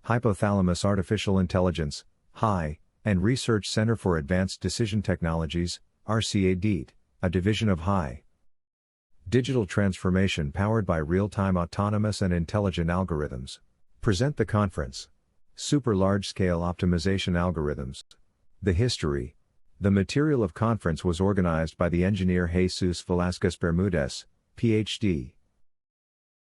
Hypothalamus Artificial Intelligence, HI, and Research Center for Advanced Decision Technologies, RCA-DET, a division of HI. Digital transformation powered by real-time autonomous and intelligent algorithms. Present the conference. Super large-scale optimization algorithms. The history. The material of conference was organized by the engineer Jesus Velásquez-Bermúdez, Ph.D.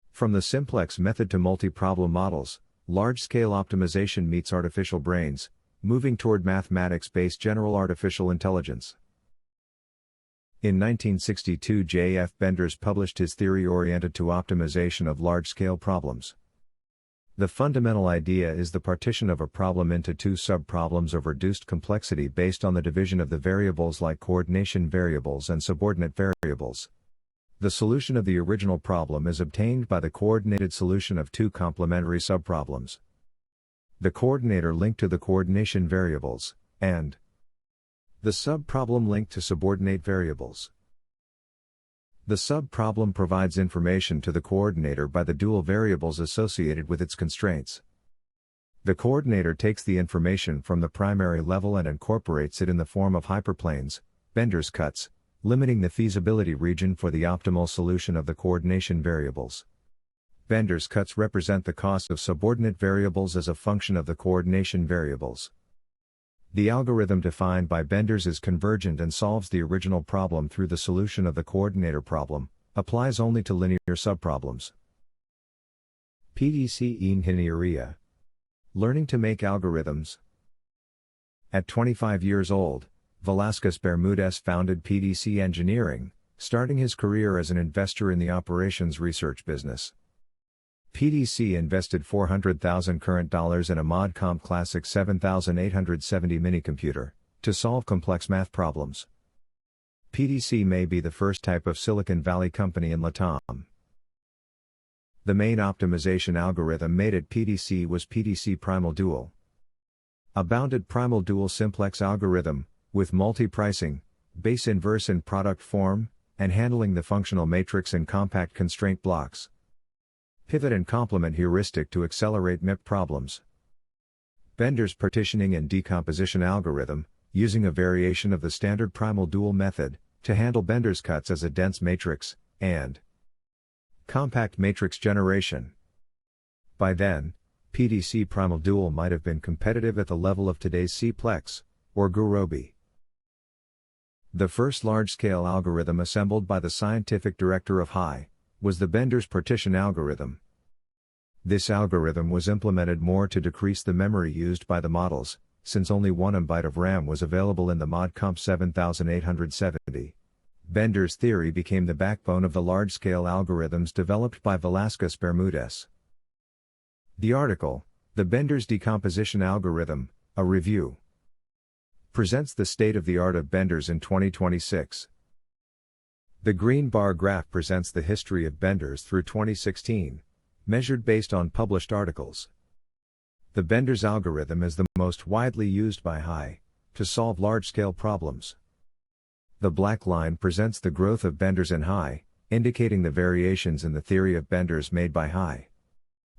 From the Simplex method to multi-problem models, large-scale optimization meets artificial brains, moving toward mathematics-based general artificial intelligence. In 1962 J. F. Benders published his theory oriented to optimization of large-scale problems. The fundamental idea is the partition of a problem into two sub-problems of reduced complexity based on the division of the variables like coordination variables and subordinate variables. The solution of the original problem is obtained by the coordinated solution of two complementary subproblems. The coordinator linked to the coordination variables, and the subproblem linked to subordinate variables. The subproblem provides information to the coordinator by the dual variables associated with its constraints. The coordinator takes the information from the primary level and incorporates it in the form of hyperplanes, Benders cuts, limiting the feasibility region for the optimal solution of the coordination variables. Benders cuts represent the cost of subordinate variables as a function of the coordination variables. The algorithm defined by Benders is convergent and solves the original problem through the solution of the coordinator problem, applies only to linear subproblems. PDC Ingeniería. Learning to make algorithms. At 25 years old, Velásquez-Bermúdez founded PDC Engineering, starting his career as an investor in the operations research business. PDC invested $400,000 current dollars in a MODCOMP CLASSIC 7870 minicomputer, to solve complex math problems. PDC may be the first type of Silicon Valley company in LATAM. The main optimization algorithm made at PDC was PDC Primal Dual. A bounded primal dual simplex algorithm, with multi-pricing, base inverse in product form, and handling the functional matrix in compact constraint blocks. Pivot and complement heuristic to accelerate MIP problems. Benders partitioning and decomposition algorithm, using a variation of the standard primal dual method, to handle Benders cuts as a dense matrix, and compact matrix generation. By then, PDC primal dual might have been competitive at the level of today's Simplex, or Gurobi. The first large-scale algorithm assembled by the scientific director of HI, was the Benders partition algorithm. This algorithm was implemented more to decrease the memory used by the models, since only 1 MB of RAM was available in the MODCOMP 7870. Benders' theory became the backbone of the large-scale algorithms developed by Velásquez-Bermúdez. The article, The Benders Decomposition Algorithm, a Review, presents the state-of-the-art of Benders in 2026. The green bar graph presents the history of Benders through 2016, measured based on published articles. The Benders algorithm is the most widely used by HI, to solve large-scale problems. The black line presents the growth of Benders in HI, indicating the variations in the theory of Benders made by HI.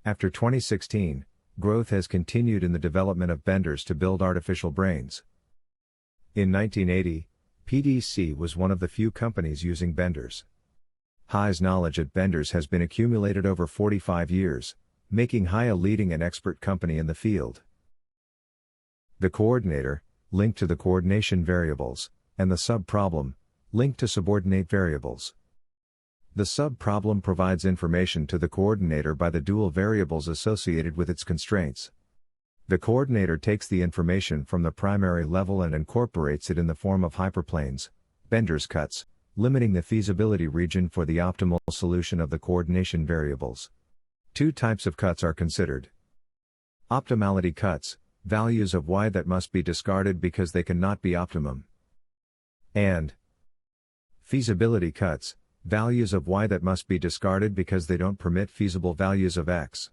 After 2016, growth has continued in the development of Benders to build artificial brains. In 1980, PDC was one of the few companies using Benders. HI's knowledge at Benders has been accumulated over 45 years, making HI a leading and expert company in the field. The coordinator, linked to the coordination variables, and the subproblem, linked to subordinate variables. The subproblem provides information to the coordinator by the dual variables associated with its constraints. The coordinator takes the information from the primary level and incorporates it in the form of hyperplanes, Benders cuts, limiting the feasibility region for the optimal solution of the coordination variables. Two types of cuts are considered. Optimality cuts, values of y that must be discarded because they cannot be optimum. And feasibility cuts, values of y that must be discarded because they don't permit feasible values of x.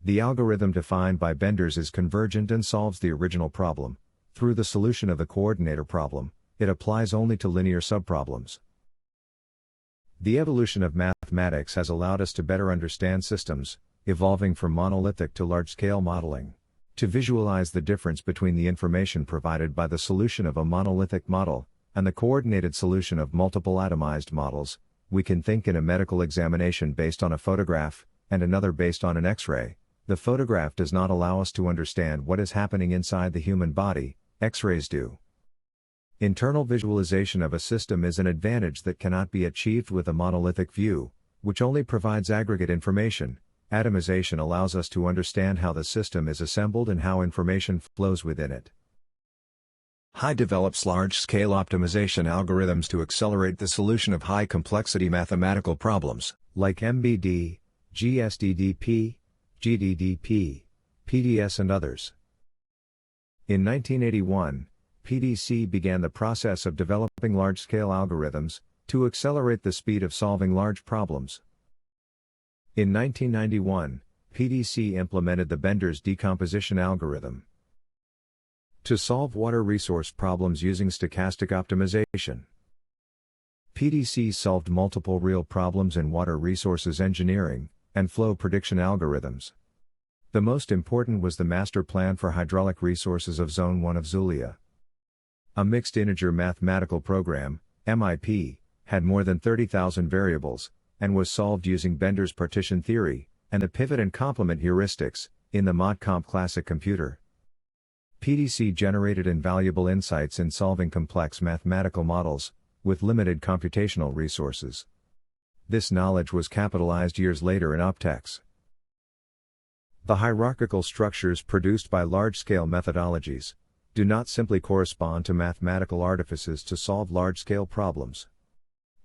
The algorithm defined by Benders is convergent and solves the original problem. Through the solution of the coordinator problem, it applies only to linear subproblems. The evolution of mathematics has allowed us to better understand systems, evolving from monolithic to large-scale modeling. To visualize the difference between the information provided by the solution of a monolithic model and the coordinated solution of multiple atomized models, we can think in a medical examination based on a photograph, and another based on an X-ray. The photograph does not allow us to understand what is happening inside the human body, X-rays do. Internal visualization of a system is an advantage that cannot be achieved with a monolithic view, which only provides aggregate information. Atomization allows us to understand how the system is assembled and how information flows within it. HI develops large-scale optimization algorithms to accelerate the solution of high-complexity mathematical problems, like MBD, GSDDP, GDDP, PDS and others. In 1981, PDC began the process of developing large-scale algorithms to accelerate the speed of solving large problems. In 1991, PDC implemented the Bender's decomposition algorithm to solve water resource problems using stochastic optimization. PDC solved multiple real problems in water resources engineering and flow prediction algorithms. The most important was the master plan for hydraulic resources of Zone 1 of Zulia. A mixed integer mathematical program, MIP, had more than 30,000 variables, and was solved using Bender's partition theory and the pivot and complement heuristics in the MODCOMP CLASSIC computer. PDC generated invaluable insights in solving complex mathematical models with limited computational resources. This knowledge was capitalized years later in Optex. The hierarchical structures produced by large-scale methodologies do not simply correspond to mathematical artifices to solve large-scale problems.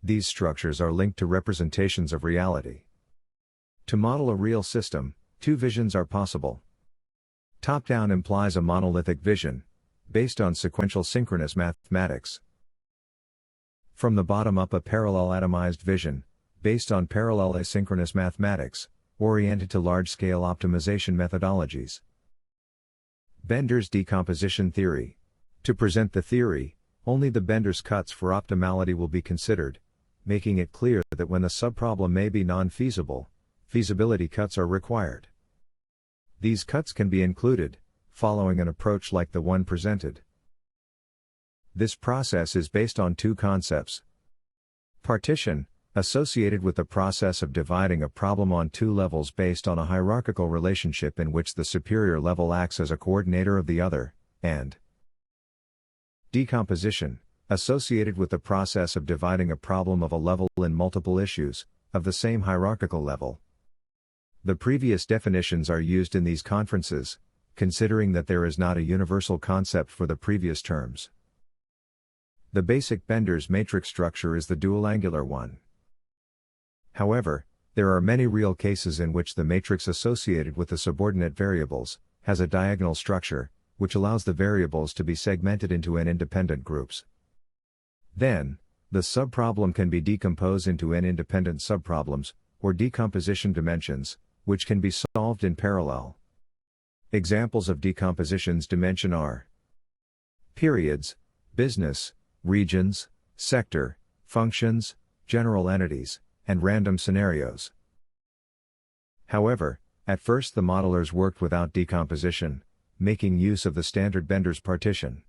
These structures are linked to representations of reality. To model a real system, two visions are possible. Top-down implies a monolithic vision, based on sequential synchronous mathematics. From the bottom up, a parallel atomized vision, based on parallel asynchronous mathematics, oriented to large-scale optimization methodologies. Bender's decomposition theory. To present the theory, only the Bender's cuts for optimality will be considered, making it clear that when the subproblem may be non-feasible, feasibility cuts are required. These cuts can be included, following an approach like the one presented. This process is based on two concepts. Partition, associated with the process of dividing a problem on two levels based on a hierarchical relationship in which the superior level acts as a coordinator of the other, and decomposition, associated with the process of dividing a problem of a level in multiple issues, of the same hierarchical level. The previous definitions are used in these conferences, considering that there is not a universal concept for the previous terms. The basic Bender's matrix structure is the dual-angular one. However, there are many real cases in which the matrix associated with the subordinate variables has a diagonal structure, which allows the variables to be segmented into n-independent groups. Then, the subproblem can be decomposed into n-independent subproblems, or decomposition dimensions, which can be solved in parallel. Examples of decompositions dimension are periods, business, regions, sector, functions, general entities, and random scenarios. However, at first the modelers worked without decomposition, making use of the standard Bender's partition.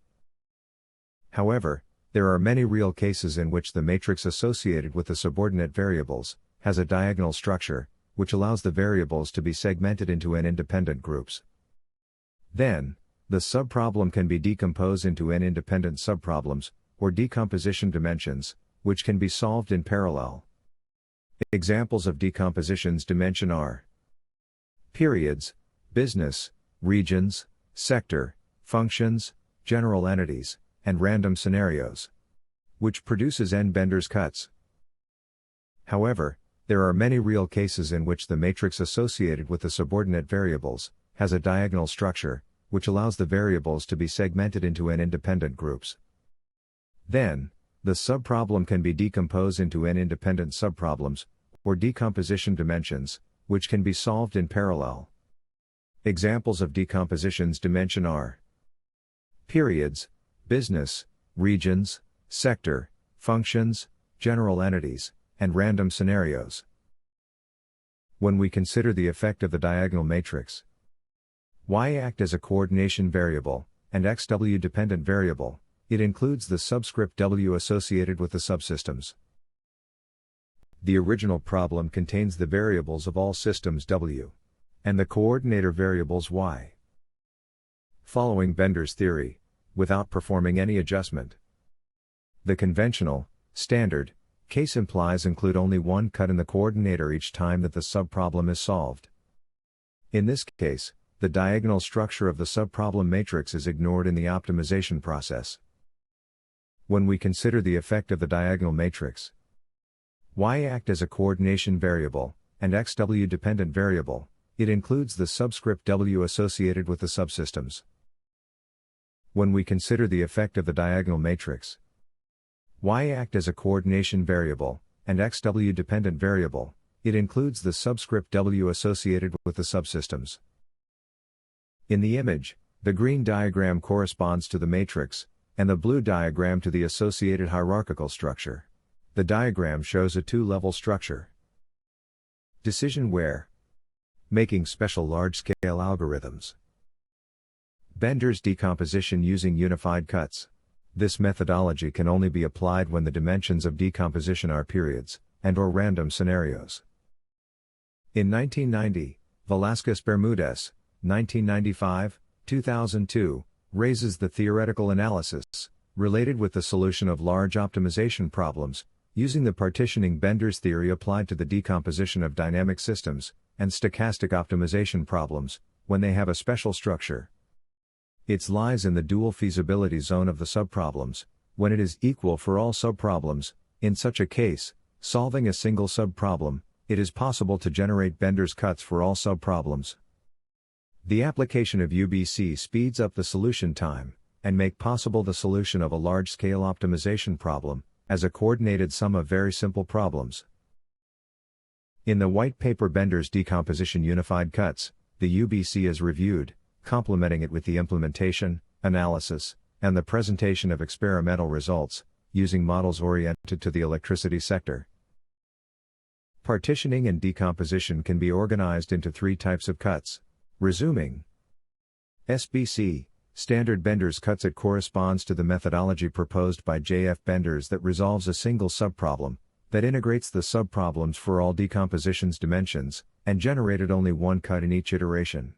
However, there are many real cases in which the matrix associated with the subordinate variables has a diagonal structure, which allows the variables to be segmented into n-independent groups. Then, the subproblem can be decomposed into n-independent subproblems, or decomposition dimensions, which can be solved in parallel. Examples of decompositions dimension are periods, business, regions, sector, functions, general entities, and random scenarios, which produces n Bender's cuts. However, there are many real cases in which the matrix associated with the subordinate variables has a diagonal structure, which allows the variables to be segmented into n-independent groups. Then, the subproblem can be decomposed into n-independent subproblems, or decomposition dimensions, which can be solved in parallel. Examples of decompositions dimension are periods, business, regions, sector, functions, general entities, and random scenarios. When we consider the effect of the diagonal matrix, y act as a coordination variable, and xw dependent variable, it includes the subscript w associated with the subsystems. The original problem contains the variables of all systems w, and the coordinator variables y. Following Bender's theory, without performing any adjustment, the conventional, standard, case implies include only one cut in the coordinator each time that the subproblem is solved. In this case, the diagonal structure of the subproblem matrix is ignored in the optimization process. When we consider the effect of the diagonal matrix, y act as a coordination variable, and xw dependent variable, it includes the subscript w associated with the subsystems. When we consider the effect of the diagonal matrix, y act as a coordination variable, and xw dependent variable, it includes the subscript w associated with the subsystems. In the image, the green diagram corresponds to the matrix, and the blue diagram to the associated hierarchical structure. The diagram shows a two-level structure. Decision where making special large-scale algorithms. Bender's decomposition using unified cuts. This methodology can only be applied when the dimensions of decomposition are periods, and/or random scenarios. In 1990, Velásquez-Bermúdez, 1995, 2002, raises the theoretical analysis, related with the solution of large optimization problems, using the partitioning Bender's theory applied to the decomposition of dynamic systems, and stochastic optimization problems, when they have a special structure. It lies in the dual feasibility zone of the subproblems, when it is equal for all subproblems. In such a case, solving a single subproblem, it is possible to generate Bender's cuts for all subproblems. The application of UBC speeds up the solution time, and make possible the solution of a large-scale optimization problem, as a coordinated sum of very simple problems. In the white paper Bender's Decomposition Unified Cuts, the UBC is reviewed, complementing it with the implementation, analysis, and the presentation of experimental results, using models oriented to the electricity sector. Partitioning and decomposition can be organized into three types of cuts. Resuming. SBC, Standard Bender's cuts. It corresponds to the methodology proposed by J.F. Benders that resolves a single subproblem, that integrates the subproblems for all decomposition's dimensions, and generated only one cut in each iteration.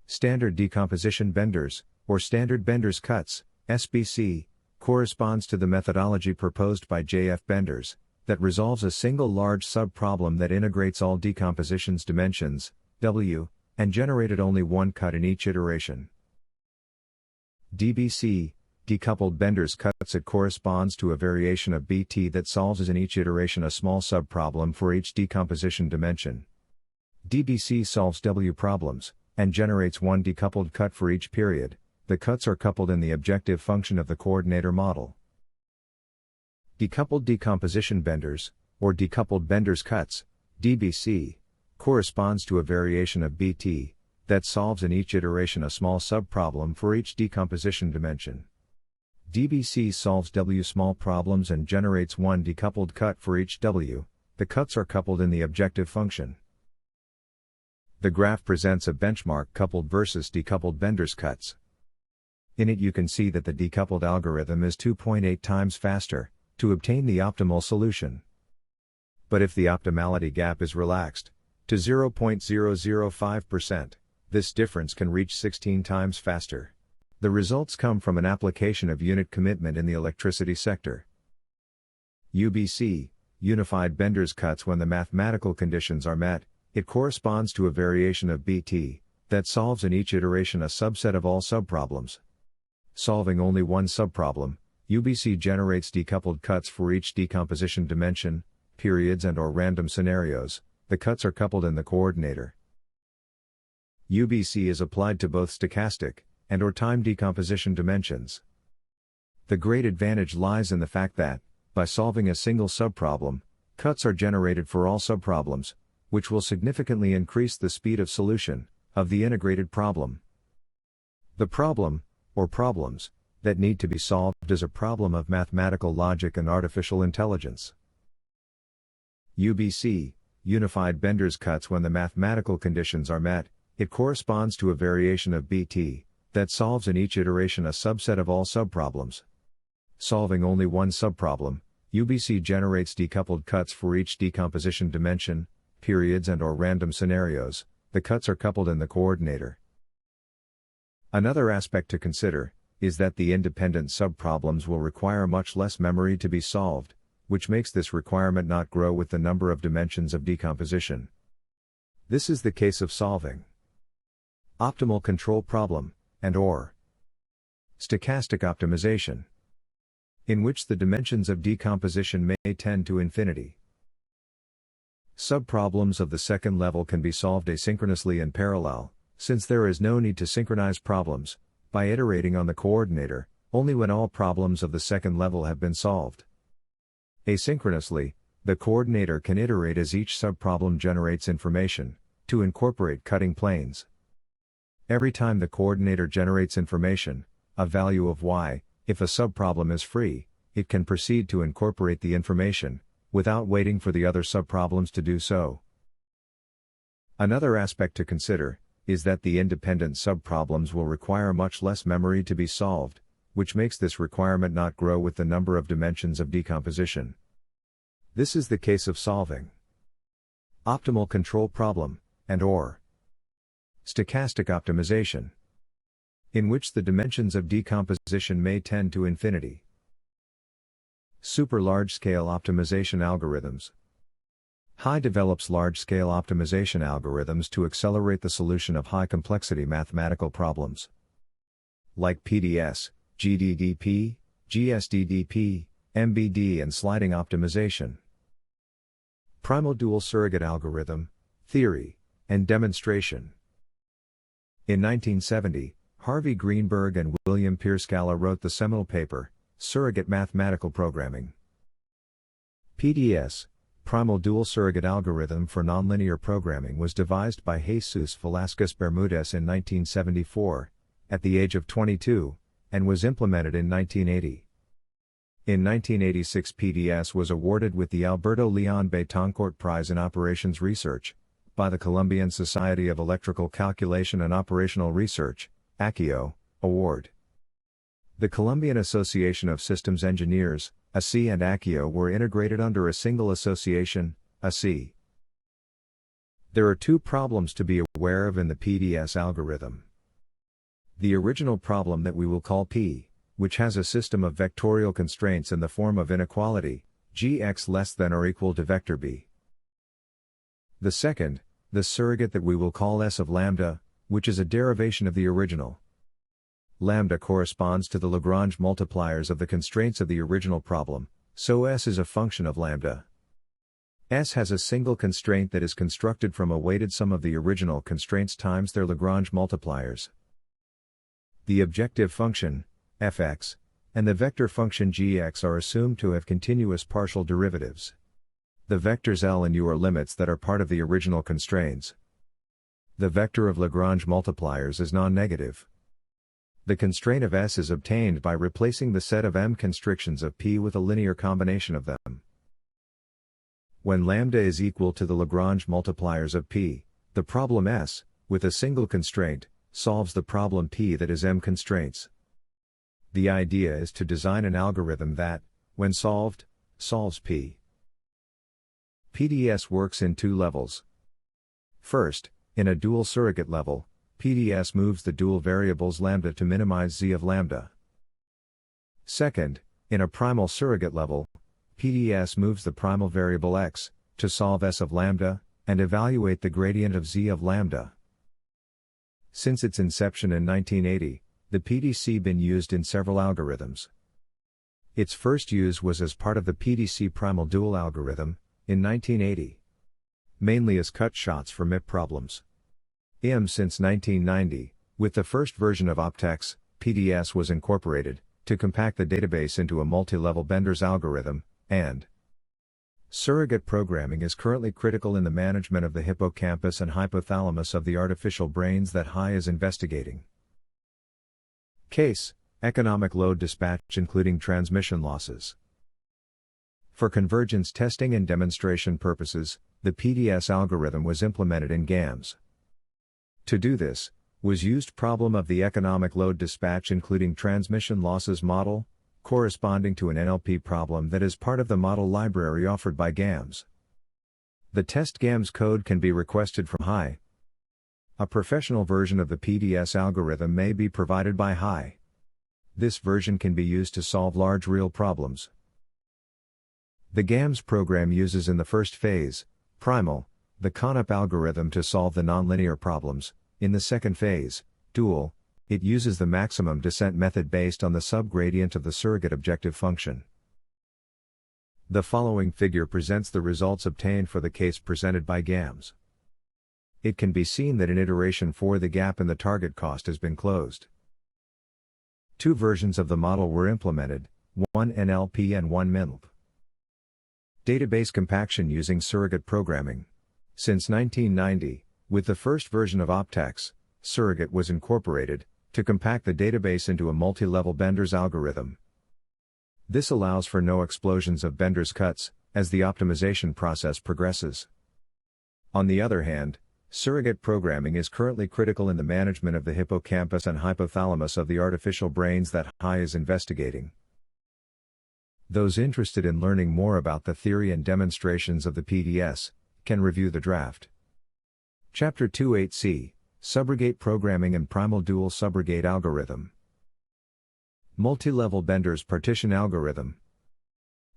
Standard Decomposition Benders, or Standard Bender's cuts, SBC, corresponds to the methodology proposed by J.F. Benders, that resolves a single large subproblem that integrates all decomposition's dimensions, W, and generated only one cut in each iteration. DBC, Decoupled Bender's cuts. It corresponds to a variation of BT that solves in each iteration a small subproblem for each decomposition dimension. DBC solves W problems, and generates one decoupled cut for each period. The cuts are coupled in the objective function of the coordinator model. Decoupled Decomposition Benders, or Decoupled Bender's cuts, DBC, corresponds to a variation of BT, that solves in each iteration a small subproblem for each decomposition dimension. DBC solves W small problems and generates one decoupled cut for each W. The cuts are coupled in the objective function. The graph presents a benchmark coupled versus decoupled Bender's cuts. In it you can see that the decoupled algorithm is 2.8 times faster, to obtain the optimal solution. But if the optimality gap is relaxed, to 0.005%, this difference can reach 16 times faster. The results come from an application of unit commitment in the electricity sector. UBC, Unified Bender's cuts. When the mathematical conditions are met, it corresponds to a variation of BT, that solves in each iteration a subset of all subproblems. Solving only one subproblem, UBC generates decoupled cuts for each decomposition dimension, periods and/or random scenarios. The cuts are coupled in the coordinator. UBC is applied to both stochastic and/or time decomposition dimensions. The great advantage lies in the fact that, by solving a single subproblem, cuts are generated for all subproblems, which will significantly increase the speed of solution of the integrated problem. The problem, or problems, that need to be solved is a problem of mathematical logic and artificial intelligence. UBC, unified Bender's cuts when the mathematical conditions are met. It corresponds to a variation of BT that solves in each iteration a subset of all subproblems. Solving only one subproblem, UBC generates decoupled cuts for each decomposition dimension, periods and/or random scenarios. The cuts are coupled in the coordinator. Another aspect to consider is that the independent subproblems will require much less memory to be solved, which makes this requirement not grow with the number of dimensions of decomposition. This is the case of solving optimal control problem and/or stochastic optimization, in which the dimensions of decomposition may tend to infinity. Subproblems of the second level can be solved asynchronously in parallel, since there is no need to synchronize problems by iterating on the coordinator, only when all problems of the second level have been solved. Asynchronously, the coordinator can iterate as each subproblem generates information to incorporate cutting planes. Every time the coordinator generates information, a value of y, if a subproblem is free, it can proceed to incorporate the information without waiting for the other subproblems to do so. Another aspect to consider is that the independent subproblems will require much less memory to be solved, which makes this requirement not grow with the number of dimensions of decomposition. This is the case of solving optimal control problem and/or stochastic optimization, in which the dimensions of decomposition may tend to infinity. Super large-scale optimization algorithms. HI develops large-scale optimization algorithms to accelerate the solution of high-complexity mathematical problems, like PDS, GDDP, GSDDP, MBD and sliding optimization. Primal dual surrogate algorithm, theory, and demonstration. In 1970, Harvey Greenberg and William Pierscala wrote the seminal paper, Surrogate Mathematical Programming. PDS, Primal Dual Surrogate Algorithm for Nonlinear Programming, was devised by Jesus Velásquez-Bermúdez in 1974, at the age of 22, and was implemented in 1980. In 1986, PDS was awarded with the Alberto Leon Betancourt Prize in Operations Research by the Colombian Society of Electrical Calculation and Operational Research, ACIO, Award. The Colombian Association of Systems Engineers, ASI, and ACIO were integrated under a single association, ASI. There are two problems to be aware of in the PDS algorithm. The original problem that we will call P, which has a system of vectorial constraints in the form of inequality, gx less than or equal to vector b. The second, the surrogate that we will call S of lambda, which is a derivation of the original. Lambda corresponds to the Lagrange multipliers of the constraints of the original problem, so S is a function of lambda. S has a single constraint that is constructed from a weighted sum of the original constraints times their Lagrange multipliers. The objective function, fx, and the vector function gx are assumed to have continuous partial derivatives. The vectors L and U are limits that are part of the original constraints. The vector of Lagrange multipliers is non-negative. The constraint of S is obtained by replacing the set of M constrictions of P with a linear combination of them. When lambda is equal to the Lagrange multipliers of P, the problem S, with a single constraint, solves the problem P that is M constraints. The idea is to design an algorithm that, when solved, solves P. PDS works in two levels. First, in a dual surrogate level, PDS moves the dual variables lambda to minimize z of lambda. Second, in a primal surrogate level, PDS moves the primal variable x to solve S of lambda and evaluate the gradient of z of lambda. Since its inception in 1980, the PDC been used in several algorithms. Its first use was as part of the PDC primal dual algorithm in 1980, mainly as cut shots for MIP problems. Since 1990, with the first version of Optex, PDS was incorporated to compact the database into a multi-level Bender's algorithm, and surrogate programming is currently critical in the management of the hippocampus and hypothalamus of the artificial brains that HI is investigating. Case: economic load dispatch including transmission losses. For convergence testing and demonstration purposes, the PDS algorithm was implemented in GAMS. To do this, was used problem of the economic load dispatch including transmission losses model, corresponding to an NLP problem that is part of the model library offered by GAMS. The test GAMS code can be requested from HI. A professional version of the PDS algorithm may be provided by HI. This version can be used to solve large real problems. The GAMS program uses in the first phase, primal, the CONUP algorithm to solve the nonlinear problems. In the second phase, dual, it uses the maximum descent method based on the subgradient of the surrogate objective function. The following figure presents the results obtained for the case presented by GAMS. It can be seen that in iteration 4 the gap in the target cost has been closed. Two versions of the model were implemented, one NLP and one MINLP. Database compaction using surrogate programming. Since 1990, with the first version of OpTex, surrogate was incorporated to compact the database into a multi-level Bender's algorithm. This allows for no explosions of Bender's cuts as the optimization process progresses. On the other hand, surrogate programming is currently critical in the management of the hippocampus and hypothalamus of the artificial brains that HI is investigating. Those interested in learning more about the theory and demonstrations of the PDS can review the draft. Chapter 28C, Subrogate Programming and Primal Dual Subrogate Algorithm. Multi-level Bender's partition algorithm.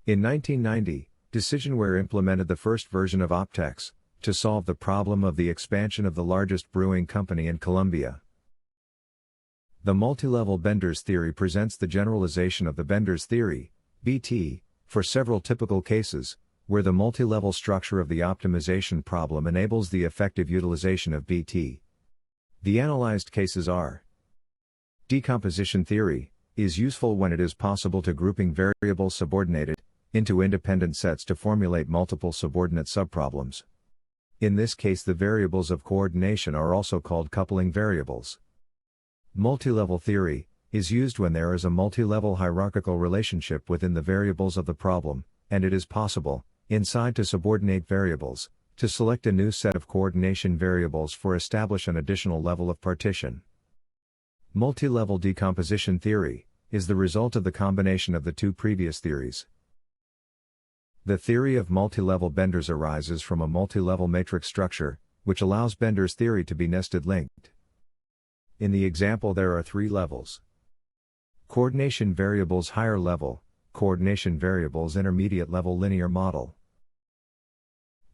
In 1990, Decisionware implemented the first version of OpTex to solve the problem of the expansion of the largest brewing company in Colombia. The multi-level Bender's theory presents the generalization of the Bender's theory, BT, for several typical cases, where the multi-level structure of the optimization problem enables the effective utilization of BT. The analyzed cases are: decomposition theory is useful when it is possible to grouping variables subordinated into independent sets to formulate multiple subordinate subproblems. In this case the variables of coordination are also called coupling variables. Multi-level theory is used when there is a multi-level hierarchical relationship within the variables of the problem, and it is possible, inside to subordinate variables, to select a new set of coordination variables for establish an additional level of partition. Multi-level decomposition theory is the result of the combination of the two previous theories. The theory of multi-level Bender's arises from a multi-level matrix structure, which allows Bender's theory to be nested linked. In the example there are three levels. Coordination variables higher level, coordination variables intermediate level linear model.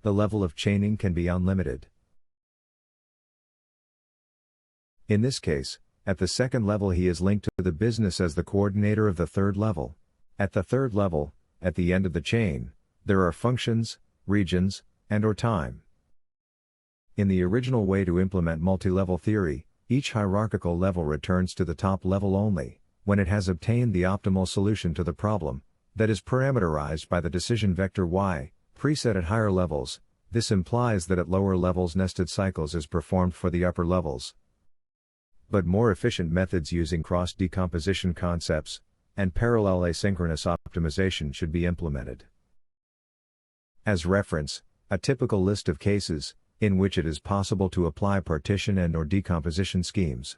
The level of chaining can be unlimited. In this case, at the second level he is linked to the business as the coordinator of the third level. At the third level, at the end of the chain, there are functions, regions, and/or time. In the original way to implement multi-level theory, each hierarchical level returns to the top level only when it has obtained the optimal solution to the problem, that is parameterized by the decision vector y, preset at higher levels. This implies that at lower levels nested cycles is performed for the upper levels. But more efficient methods using cross-decomposition concepts and parallel asynchronous optimization should be implemented. As reference, a typical list of cases in which it is possible to apply partition and/or decomposition schemes.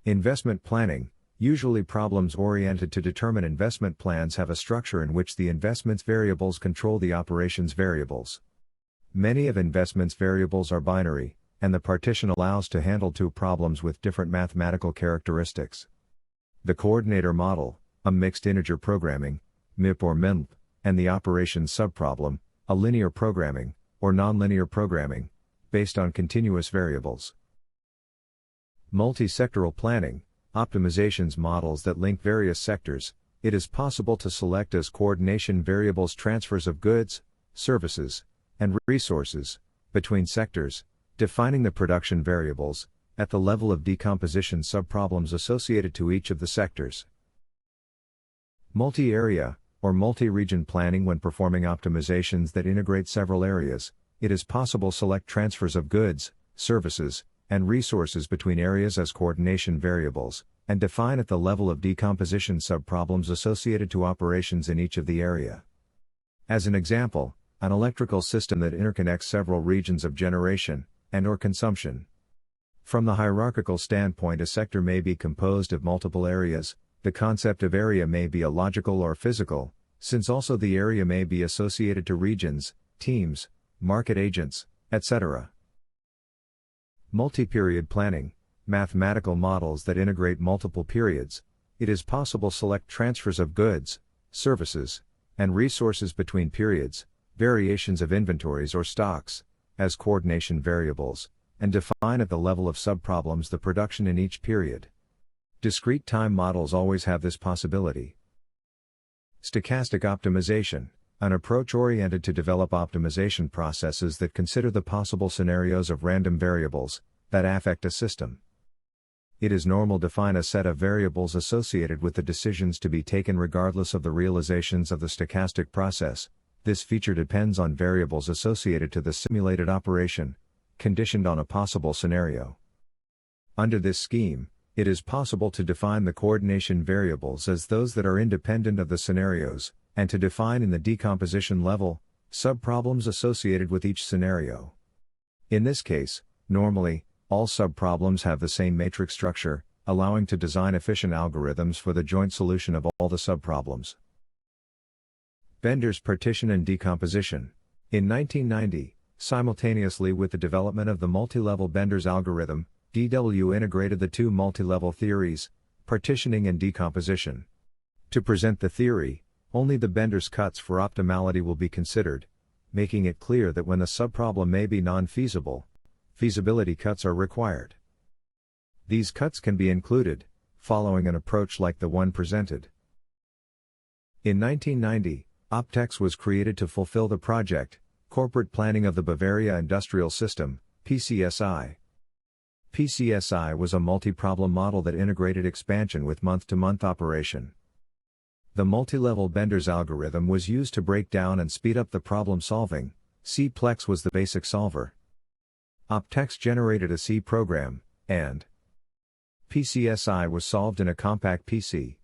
Investment planning. Usually problems oriented to determine investment plans have a structure in which the investment's variables control the operations variables. Many of investment's variables are binary, and the partition allows to handle two problems with different mathematical characteristics. The coordinator model, a mixed integer programming, MIP or MINLP, and the operations subproblem, a linear programming, or nonlinear programming, based on continuous variables. Multi-sectoral planning. Optimizations models that link various sectors. It is possible to select as coordination variables transfers of goods, services, and resources between sectors, defining the production variables at the level of decomposition subproblems associated to each of the sectors. Multi-area or multi-region planning. When performing optimizations that integrate several areas, it is possible to select transfers of goods, services, and resources between areas as coordination variables, and define at the level of decomposition subproblems associated to operations in each of the area. As an example, an electrical system that interconnects several regions of generation and/or consumption. From the hierarchical standpoint, a sector may be composed of multiple areas. The concept of area may be illogical or physical, since also the area may be associated to regions, teams, market agents, etc. Multi-period planning, mathematical models that integrate multiple periods. It is possible to select transfers of goods, services, and resources between periods, variations of inventories or stocks, as coordination variables, and define at the level of subproblems the production in each period. Discrete time models always have this possibility. Stochastic optimization, an approach oriented to develop optimization processes that consider the possible scenarios of random variables that affect a system. It is normal to find a set of variables associated with the decisions to be taken regardless of the realizations of the stochastic process. This feature depends on variables associated to the simulated operation, conditioned on a possible scenario. Under this scheme, it is possible to define the coordination variables as those that are independent of the scenarios, and to define in the decomposition level, subproblems associated with each scenario. In this case, normally, all subproblems have the same matrix structure, allowing to design efficient algorithms for the joint solution of all the subproblems. Bender's partition and decomposition. In 1990, simultaneously with the development of the multi-level Bender's algorithm, DW integrated the two multi-level theories, partitioning and decomposition. To present the theory, only the Bender's cuts for optimality will be considered, making it clear that when the subproblem may be non-feasible, feasibility cuts are required. These cuts can be included, following an approach like the one presented. In 1990, Optex was created to fulfill the project, Corporate Planning of the Bavaria Industrial System, PCSI. PCSI was a multi-problem model that integrated expansion with month-to-month operation. The multi-level Bender's algorithm was used to break down and speed up the problem solving. Simplex was the basic solver. Optex generated a C program, and PCSI was solved in a compact PC.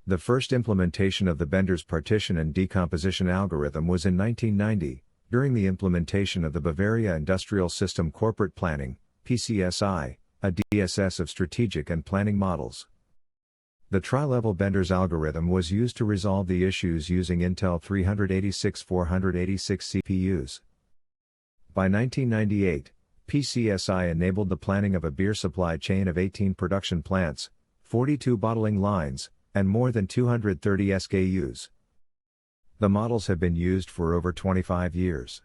The first implementation of the Bender's partition and decomposition algorithm was in 1990, during the implementation of the Bavaria Industrial System Corporate Planning, PCSI, a DSS of strategic and planning models. The tri-level Bender's algorithm was used to resolve the issues using Intel 386-486 CPUs. By 1998, PCSI enabled the planning of a beer supply chain of 18 production plants, 42 bottling lines, and more than 230 SKUs. The models have been used for over 25 years.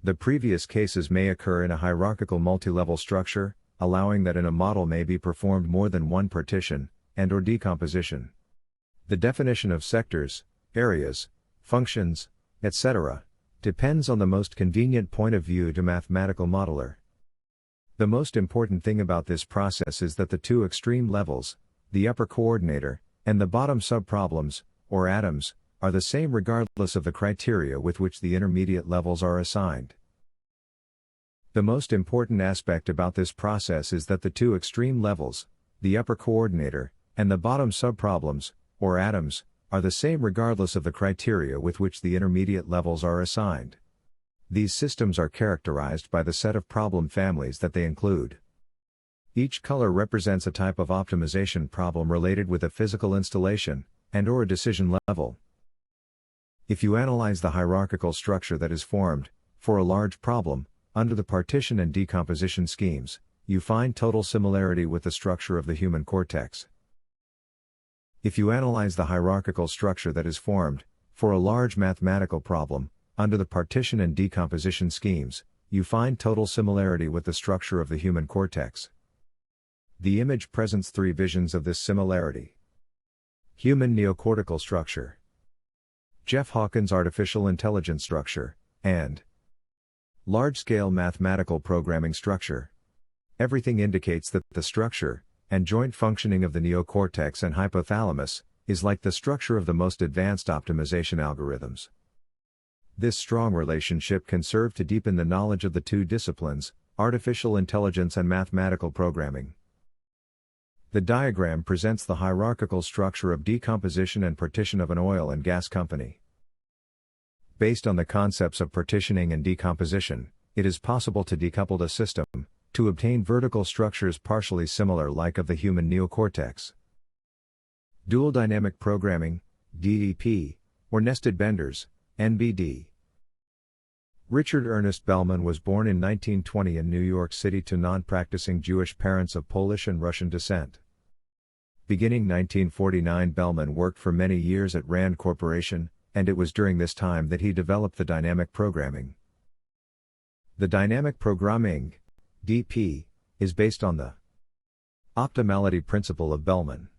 The previous cases may occur in a hierarchical multi-level structure, allowing that in a model may be performed more than one partition, and/or decomposition. The definition of sectors, areas, functions, etc., depends on the most convenient point of view to mathematical modeler. The most important thing about this process is that the two extreme levels, the upper coordinator, and the bottom subproblems, or atoms, are the same regardless of the criteria with which the intermediate levels are assigned. The most important aspect about this process is that the two extreme levels, the upper coordinator, and the bottom subproblems, or atoms, are the same regardless of the criteria with which the intermediate levels are assigned. These systems are characterized by the set of problem families that they include. Each color represents a type of optimization problem related with a physical installation, and/or a decision level. If you analyze the hierarchical structure that is formed, for a large problem, under the partition and decomposition schemes, you find total similarity with the structure of the human cortex. If you analyze the hierarchical structure that is formed, for a large mathematical problem, under the partition and decomposition schemes, you find total similarity with the structure of the human cortex. The image presents three visions of this similarity. Human neocortical structure, Jeff Hawkins' artificial intelligence structure, and large-scale mathematical programming structure. Everything indicates that the structure and joint functioning of the neocortex and hypothalamus is like the structure of the most advanced optimization algorithms. This strong relationship can serve to deepen the knowledge of the two disciplines, artificial intelligence and mathematical programming. The diagram presents the hierarchical structure of decomposition and partition of an oil and gas company. Based on the concepts of partitioning and decomposition, it is possible to decouple a system, to obtain vertical structures partially similar like of the human neocortex. Dual dynamic programming, DDP, or nested benders, NBD. Richard Ernest Bellman was born in 1920 in New York City to non-practicing Jewish parents of Polish and Russian descent. Beginning 1949, Bellman worked for many years at Rand Corporation, and it was during this time that he developed the dynamic programming. The dynamic programming, DP, is based on the optimality principle of Bellman.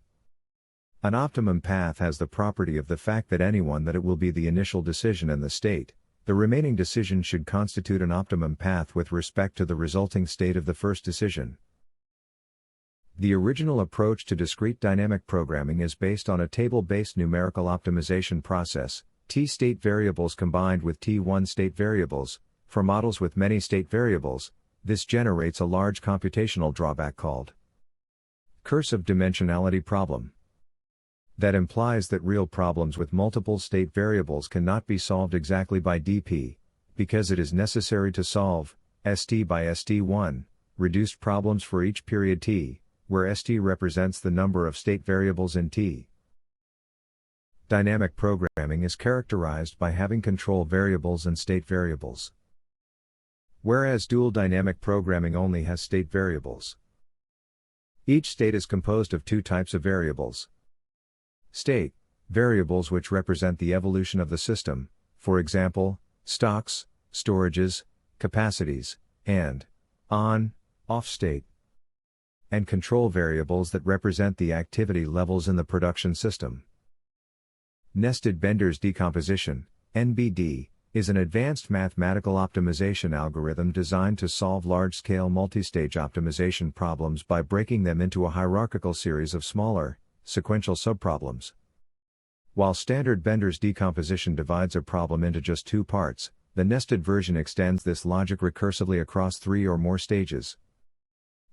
An optimum path has the property of the fact that anyone that it will be the initial decision in the state, the remaining decision should constitute an optimum path with respect to the resulting state of the first decision. The original approach to discrete dynamic programming is based on a table-based numerical optimization process, T state variables combined with T1 state variables. For models with many state variables, this generates a large computational drawback called cursive dimensionality problem. That implies that real problems with multiple state variables cannot be solved exactly by DP, because it is necessary to solve, ST by ST1, reduced problems for each period T, where ST represents the number of state variables in T. Dynamic programming is characterized by having control variables and state variables, whereas dual dynamic programming only has state variables. Each state is composed of two types of variables. State variables which represent the evolution of the system, for example, stocks, storages, capacities, and on/off state. And control variables that represent the activity levels in the production system. Nested Benders decomposition, NBD, is an advanced mathematical optimization algorithm designed to solve large-scale multi-stage optimization problems by breaking them into a hierarchical series of smaller, sequential subproblems. While standard Benders decomposition divides a problem into just two parts, the nested version extends this logic recursively across three or more stages.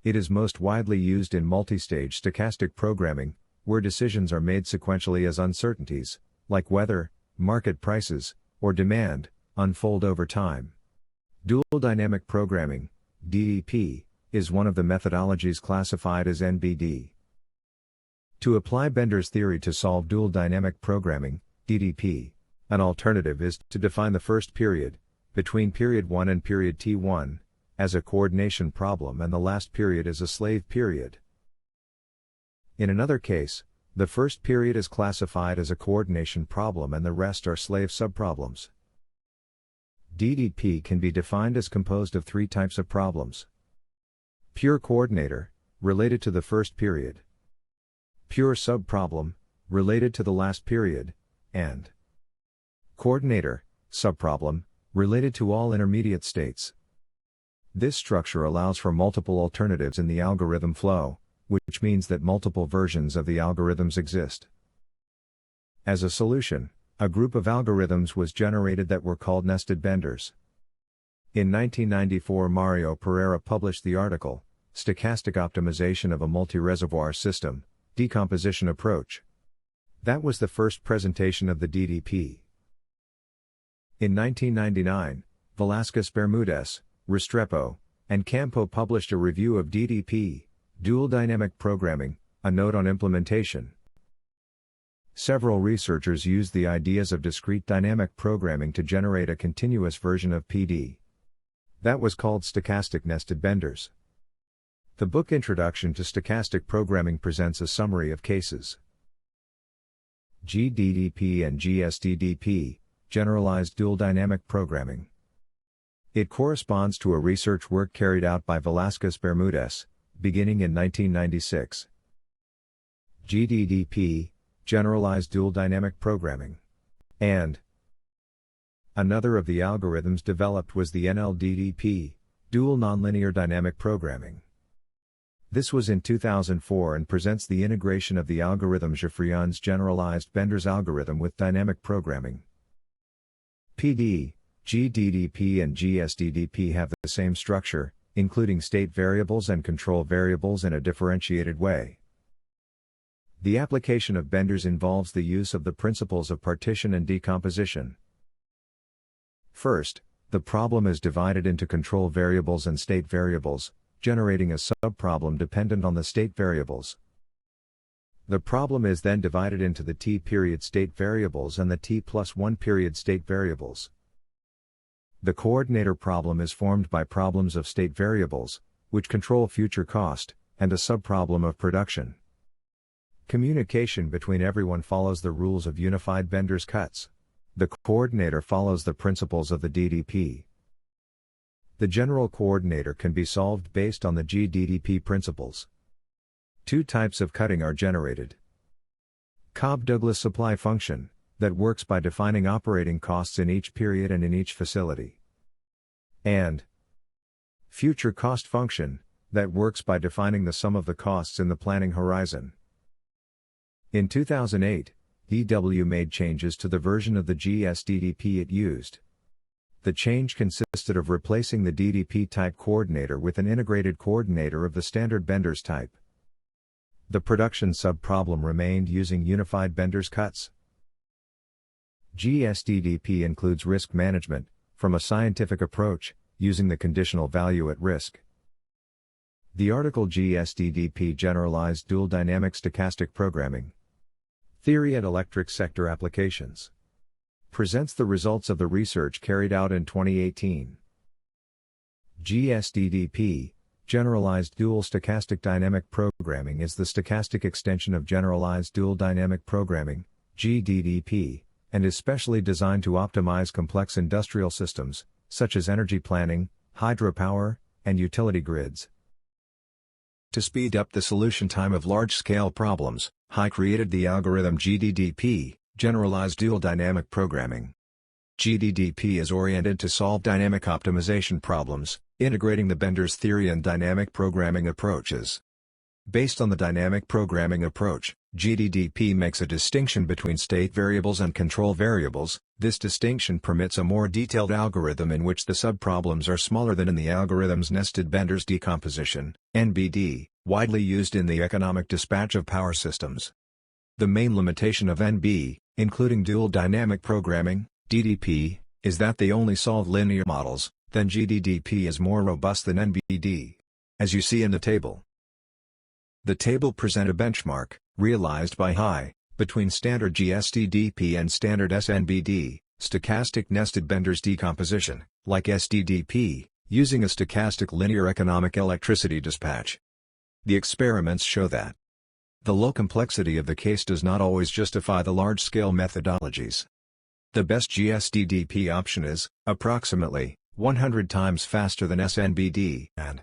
It is most widely used in multi-stage stochastic programming, where decisions are made sequentially as uncertainties, like weather, market prices, or demand, unfold over time. Dual dynamic programming, DDP, is one of the methodologies classified as NBD. To apply Bender's theory to solve dual dynamic programming, DDP, an alternative is to define the first period, between period 1 and period T1, as a coordination problem and the last period as a slave period. In another case, the first period is classified as a coordination problem and the rest are slave subproblems. DDP can be defined as composed of three types of problems. Pure coordinator, related to the first period. Pure subproblem, related to the last period, and coordinator, subproblem, related to all intermediate states. This structure allows for multiple alternatives in the algorithm flow, which means that multiple versions of the algorithms exist. As a solution, a group of algorithms was generated that were called nested benders. In 1994, Mario Pereira published the article, Stochastic Optimization of a Multi-Reservoir System, Decomposition Approach. That was the first presentation of the DDP. In 1999, Velásquez-Bermúdez, Restrepo, and Campo published a review of DDP, Dual Dynamic Programming, a note on implementation. Several researchers used the ideas of discrete dynamic programming to generate a continuous version of PD. That was called stochastic nested benders. The book Introduction to Stochastic Programming presents a summary of cases. GDDP and GSDDP, Generalized Dual Dynamic Programming. It corresponds to a research work carried out by Velásquez-Bermúdez, beginning in 1996. GDDP, Generalized Dual Dynamic Programming. And another of the algorithms developed was the NLDDP, Dual Nonlinear Dynamic Programming. This was in 2004 and presents the integration of the algorithm Geoffrion's generalized Benders algorithm with dynamic programming. PD, GDDP and GSDDP have the same structure, including state variables and control variables in a differentiated way. The application of Benders involves the use of the principles of partition and decomposition. First, the problem is divided into control variables and state variables, generating a subproblem dependent on the state variables. The problem is then divided into the t-period state variables and the t+1 period state variables. The coordinator problem is formed by problems of state variables, which control future cost, and a subproblem of production. Communication between everyone follows the rules of unified Bender's cuts. The coordinator follows the principles of the DDP. The general coordinator can be solved based on the GDDP principles. Two types of cutting are generated. Cobb-Douglas supply function, that works by defining operating costs in each period and in each facility. And future cost function, that works by defining the sum of the costs in the planning horizon. In 2008, EW made changes to the version of the GSDDP it used. The change consisted of replacing the DDP type coordinator with an integrated coordinator of the standard Bender's type. The production subproblem remained using unified Bender's cuts. GSDDP includes risk management, from a scientific approach, using the conditional value at risk. The article GSDDP Generalized Dual Dynamic Stochastic Programming Theory and Electric Sector Applications presents the results of the research carried out in 2018. GSDDP, Generalized Dual Stochastic Dynamic Programming, is the stochastic extension of Generalized Dual Dynamic Programming, GDDP, and is specially designed to optimize complex industrial systems, such as energy planning, hydropower, and utility grids. To speed up the solution time of large-scale problems, HI created the algorithm GDDP, Generalized Dual Dynamic Programming. GDDP is oriented to solve dynamic optimization problems, integrating the Bender's theory and dynamic programming approaches. Based on the dynamic programming approach, GDDP makes a distinction between state variables and control variables. This distinction permits a more detailed algorithm in which the subproblems are smaller than in the algorithm's nested Bender's decomposition, NBD, widely used in the economic dispatch of power systems. The main limitation of NB, including dual dynamic programming, DDP, is that they only solve linear models, then GDDP is more robust than NBD. As you see in the table. The table presents a benchmark, realized by HI, between standard GSDDP and standard SNBD, stochastic nested Bender's decomposition, like SDDP, using a stochastic linear economic electricity dispatch. The experiments show that the low complexity of the case does not always justify the large-scale methodologies. The best GSDDP option is, approximately, 100 times faster than SNBD, and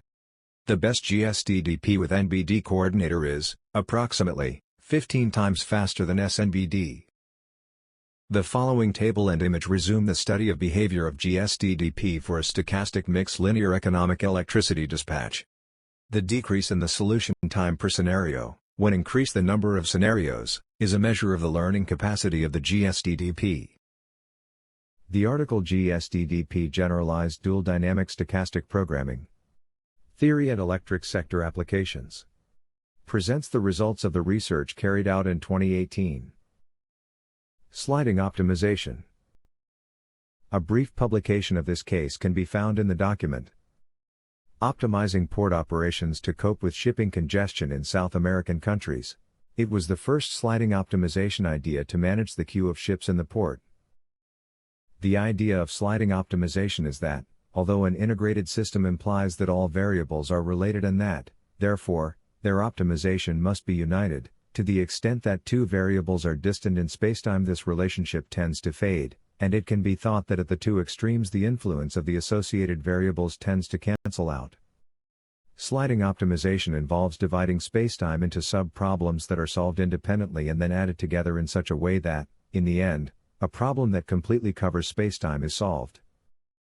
the best GSDDP with NBD coordinator is, approximately, 15 times faster than SNBD. The following table and image resume the study of behavior of GSDDP for a stochastic mixed linear economic electricity dispatch. The decrease in the solution time per scenario, when increase the number of scenarios, is a measure of the learning capacity of the GSDDP. The article GSDDP Generalized Dual Dynamic Stochastic Programming Theory and Electric Sector Applications presents the results of the research carried out in 2018. Sliding optimization. A brief publication of this case can be found in the document Optimizing Port Operations to Cope with Shipping Congestion in South American Countries. It was the first sliding optimization idea to manage the queue of ships in the port. The idea of sliding optimization is that, although an integrated system implies that all variables are related and that, therefore, their optimization must be united, to the extent that two variables are distant in spacetime this relationship tends to fade, and it can be thought that at the two extremes the influence of the associated variables tends to cancel out. Sliding optimization involves dividing spacetime into sub-problems that are solved independently and then added together in such a way that, in the end, a problem that completely covers spacetime is solved.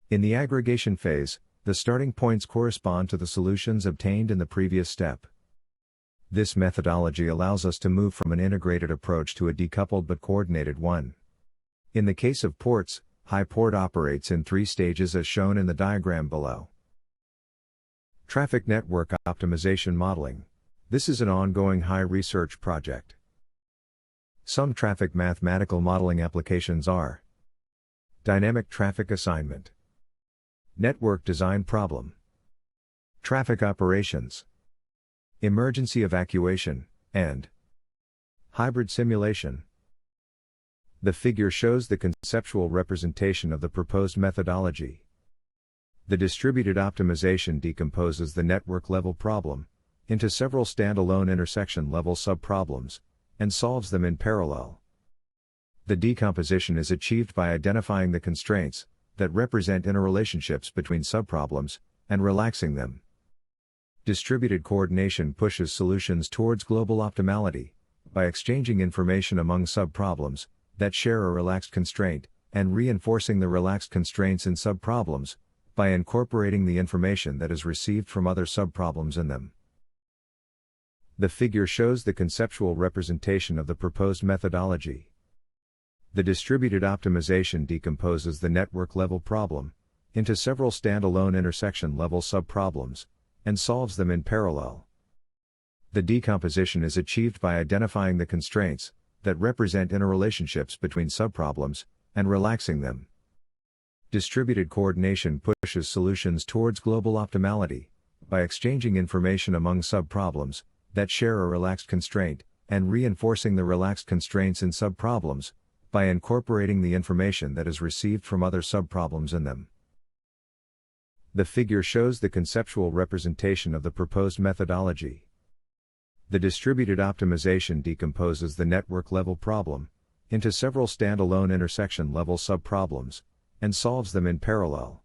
In the aggregation phase, the starting points correspond to the solutions obtained in the previous step. This methodology allows us to move from an integrated approach to a decoupled but coordinated one. In the case of ports, HI port operates in three stages as shown in the diagram below. Traffic Network Optimization Modeling. This is an ongoing HI research project. Some traffic mathematical modeling applications are Dynamic traffic assignment. Network design problem. Traffic operations. Emergency evacuation, and hybrid simulation. The figure shows the conceptual representation of the proposed methodology. The distributed optimization decomposes the network-level problem into several standalone intersection-level subproblems and solves them in parallel. The decomposition is achieved by identifying the constraints that represent interrelationships between subproblems and relaxing them. Distributed coordination pushes solutions towards global optimality by exchanging information among subproblems that share a relaxed constraint and reinforcing the relaxed constraints in subproblems by incorporating the information that is received from other subproblems in them. The figure shows the conceptual representation of the proposed methodology. The distributed optimization decomposes the network-level problem into several standalone intersection-level subproblems and solves them in parallel. The decomposition is achieved by identifying the constraints that represent interrelationships between subproblems and relaxing them. Distributed coordination pushes solutions towards global optimality by exchanging information among subproblems that share a relaxed constraint and reinforcing the relaxed constraints in subproblems by incorporating the information that is received from other subproblems in them. The figure shows the conceptual representation of the proposed methodology. The distributed optimization decomposes the network-level problem into several standalone intersection-level subproblems and solves them in parallel.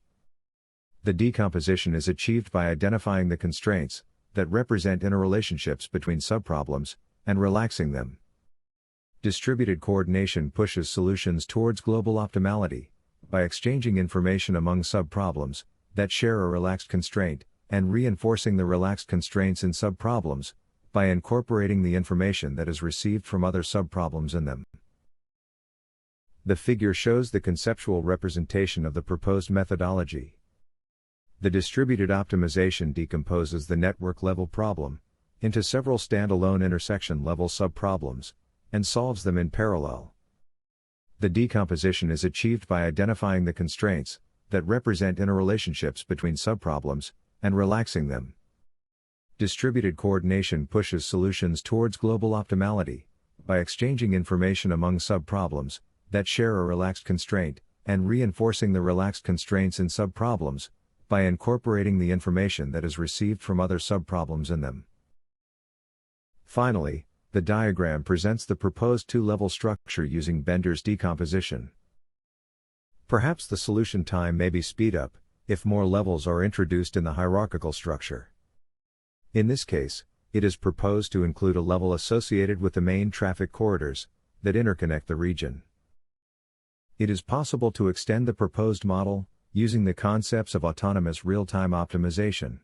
The decomposition is achieved by identifying the constraints that represent interrelationships between subproblems and relaxing them. Distributed coordination pushes solutions towards global optimality by exchanging information among subproblems that share a relaxed constraint and reinforcing the relaxed constraints in subproblems by incorporating the information that is received from other subproblems in them. The figure shows the conceptual representation of the proposed methodology. The distributed optimization decomposes the network-level problem into several standalone intersection-level subproblems and solves them in parallel. The decomposition is achieved by identifying the constraints that represent interrelationships between subproblems and relaxing them. Distributed coordination pushes solutions towards global optimality by exchanging information among subproblems that share a relaxed constraint and reinforcing the relaxed constraints in subproblems by incorporating the information that is received from other subproblems in them. Finally, the diagram presents the proposed two-level structure using Bender's decomposition. Perhaps the solution time may be speed up if more levels are introduced in the hierarchical structure. In this case, it is proposed to include a level associated with the main traffic corridors that interconnect the region. It is possible to extend the proposed model using the concepts of autonomous real-time optimization.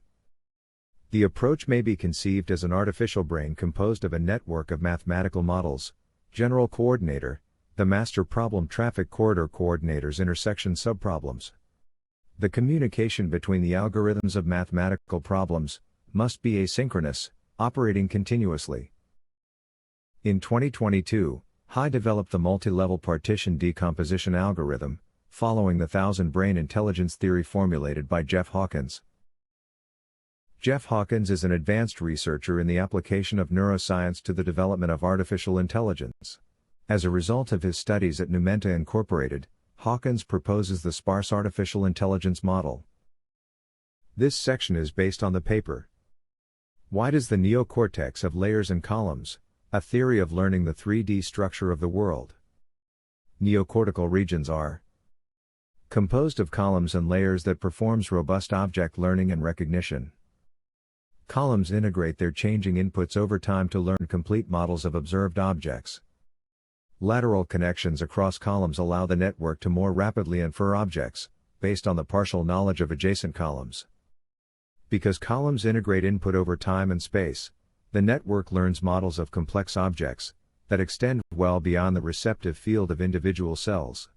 The approach may be conceived as an artificial brain composed of a network of mathematical models, general coordinator, the master problem traffic corridor coordinators intersection subproblems. The communication between the algorithms of mathematical problems must be asynchronous, operating continuously. In 2022, Hai developed the multi-level partition decomposition algorithm, following the thousand brain intelligence theory formulated by Jeff Hawkins. Jeff Hawkins is an advanced researcher in the application of neuroscience to the development of artificial intelligence. As a result of his studies at Numenta Incorporated, Hawkins proposes the sparse artificial intelligence model. This section is based on the paper, "Why Does the Neocortex Have Layers and Columns? A Theory of Learning the 3D Structure of the World." Neocortical regions are composed of columns and layers that performs robust object learning and recognition. Columns integrate their changing inputs over time to learn complete models of observed objects. Lateral connections across columns allow the network to more rapidly infer objects, based on the partial knowledge of adjacent columns. Because columns integrate input over time and space, the network learns models of complex objects that extend well beyond the receptive field of individual cells.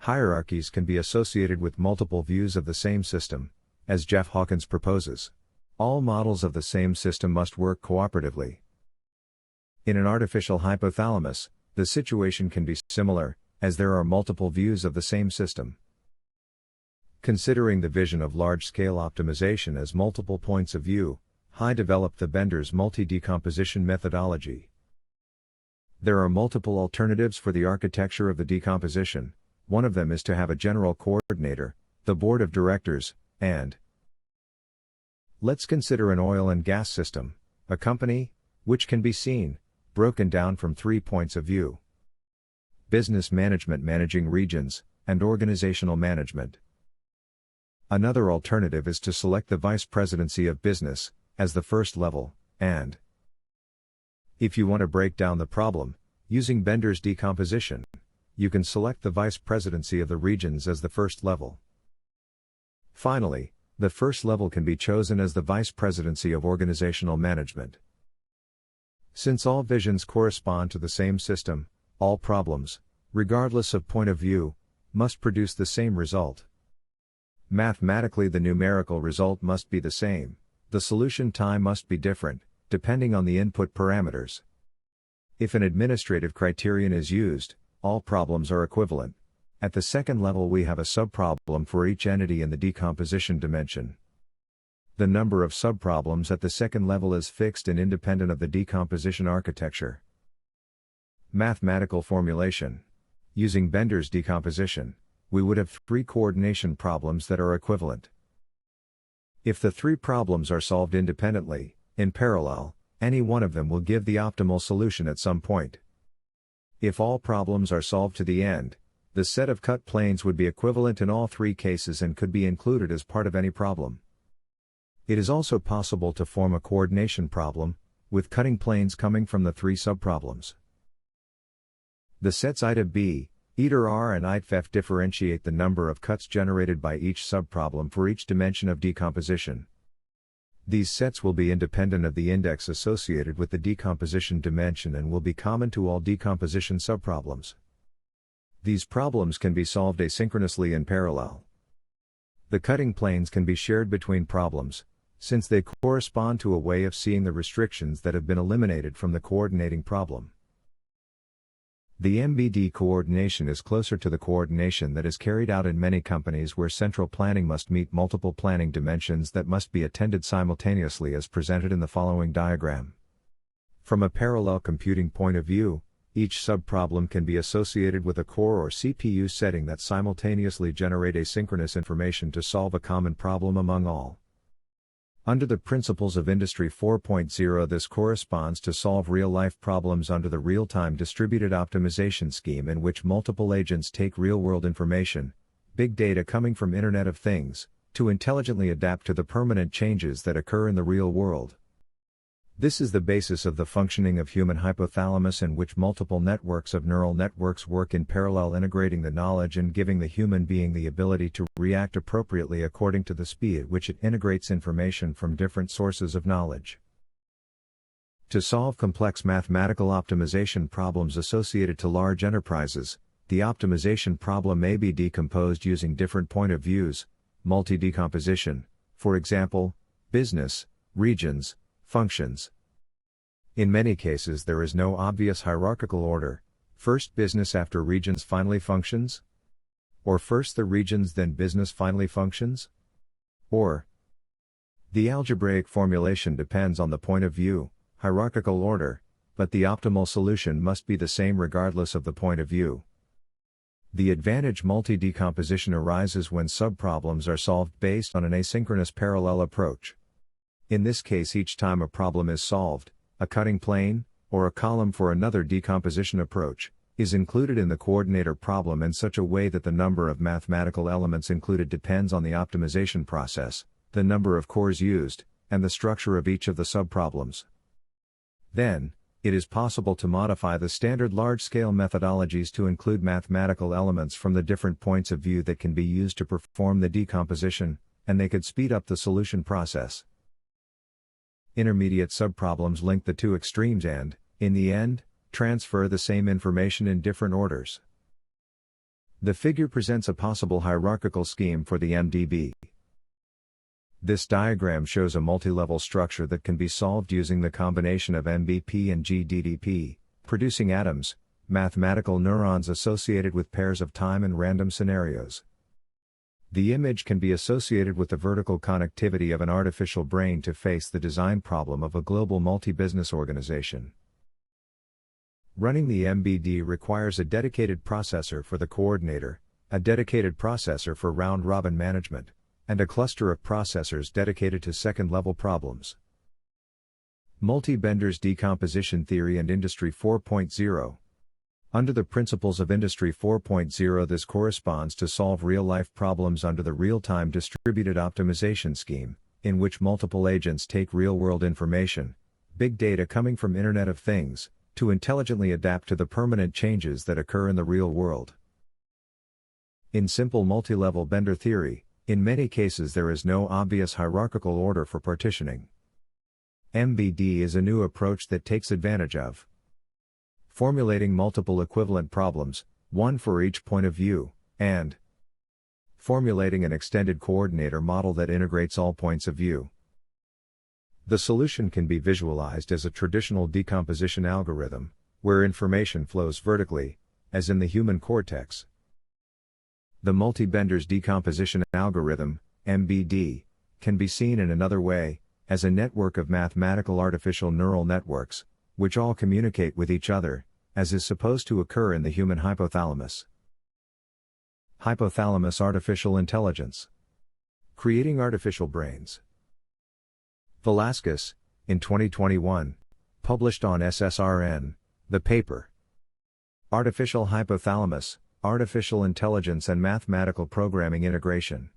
Hierarchies can be associated with multiple views of the same system, as Jeff Hawkins proposes. All models of the same system must work cooperatively. In an artificial hypothalamus, the situation can be similar, as there are multiple views of the same system. Considering the vision of large-scale optimization as multiple points of view, Hai developed the Bender's multi-decomposition methodology. There are multiple alternatives for the architecture of the decomposition. One of them is to have a general coordinator, the board of directors, and let's consider an oil and gas system, a company, which can be seen, broken down from 3 points of view: business management managing regions, and organizational management. Another alternative is to select the vice presidency of business as the first level, and if you want to break down the problem, using Bender's decomposition, you can select the vice presidency of the regions as the first level. Finally, the first level can be chosen as the vice presidency of organizational management. Since all visions correspond to the same system, all problems, regardless of point of view, must produce the same result. Mathematically, the numerical result must be the same, the solution time must be different, depending on the input parameters. If an administrative criterion is used, all problems are equivalent. At the second level, we have a subproblem for each entity in the decomposition dimension. The number of subproblems at the second level is fixed and independent of the decomposition architecture. Mathematical formulation. Using Bender's decomposition, we would have 3 coordination problems that are equivalent. If the 3 problems are solved independently, in parallel, any one of them will give the optimal solution at some point. If all problems are solved to the end, the set of cut planes would be equivalent in all 3 cases and could be included as part of any problem. It is also possible to form a coordination problem, with cutting planes coming from the 3 subproblems. The sets I to B, I to R and I to F differentiate the number of cuts generated by each subproblem for each dimension of decomposition. These sets will be independent of the index associated with the decomposition dimension and will be common to all decomposition subproblems. These problems can be solved asynchronously in parallel. The cutting planes can be shared between problems, since they correspond to a way of seeing the restrictions that have been eliminated from the coordinating problem. The MBD coordination is closer to the coordination that is carried out in many companies where central planning must meet multiple planning dimensions that must be attended simultaneously, as presented in the following diagram. From a parallel computing point of view, each subproblem can be associated with a core or CPU setting that simultaneously generate asynchronous information to solve a common problem among all. Under the principles of Industry 4.0, this corresponds to solve real-life problems under the real-time distributed optimization scheme, in which multiple agents take real-world information, big data coming from Internet of Things, to intelligently adapt to the permanent changes that occur in the real world. This is the basis of the functioning of human hypothalamus, in which multiple networks of neural networks work in parallel, integrating the knowledge and giving the human being the ability to react appropriately according to the speed at which it integrates information from different sources of knowledge. To solve complex mathematical optimization problems associated to large enterprises, the optimization problem may be decomposed using different point of views, multi-decomposition, for example, business, regions, functions. In many cases, there is no obvious hierarchical order: first business after regions finally functions, or first the regions then business finally functions, or the algebraic formulation depends on the point of view, hierarchical order, but the optimal solution must be the same regardless of the point of view. The advantage multi-decomposition arises when subproblems are solved based on an asynchronous parallel approach. In this case, each time a problem is solved, a cutting plane, or a column for another decomposition approach, is included in the coordinator problem in such a way that the number of mathematical elements included depends on the optimization process, the number of cores used, and the structure of each of the subproblems. Then, it is possible to modify the standard large-scale methodologies to include mathematical elements from the different points of view that can be used to perform the decomposition, and they could speed up the solution process. Intermediate subproblems link the two extremes and, in the end, transfer the same information in different orders. The figure presents a possible hierarchical scheme for the MDB. This diagram shows a multi-level structure that can be solved using the combination of MBP and GDDP, producing atoms, mathematical neurons associated with pairs of time and random scenarios. The image can be associated with the vertical connectivity of an artificial brain to face the design problem of a global multi-business organization. Running the MBD requires a dedicated processor for the coordinator, a dedicated processor for round-robin management, and a cluster of processors dedicated to second-level problems. Multi-Bender's Decomposition Theory and Industry 4.0. Under the principles of Industry 4.0, this corresponds to solve real-life problems under the real-time distributed optimization scheme, in which multiple agents take real-world information, big data coming from Internet of Things, to intelligently adapt to the permanent changes that occur in the real world. In simple multi-level Bender theory, in many cases there is no obvious hierarchical order for partitioning. MBD is a new approach that takes advantage of formulating multiple equivalent problems, one for each point of view, and formulating an extended coordinator model that integrates all points of view. The solution can be visualized as a traditional decomposition algorithm, where information flows vertically, as in the human cortex. The multi-Bender's decomposition algorithm, MBD, can be seen in another way, as a network of mathematical artificial neural networks, which all communicate with each other, as is supposed to occur in the human hypothalamus. Hypothalamus artificial intelligence. Creating artificial brains. Velásquez, in 2021, published on SSRN, the paper Artificial Hypothalamus, Artificial Intelligence and Mathematical Programming Integration,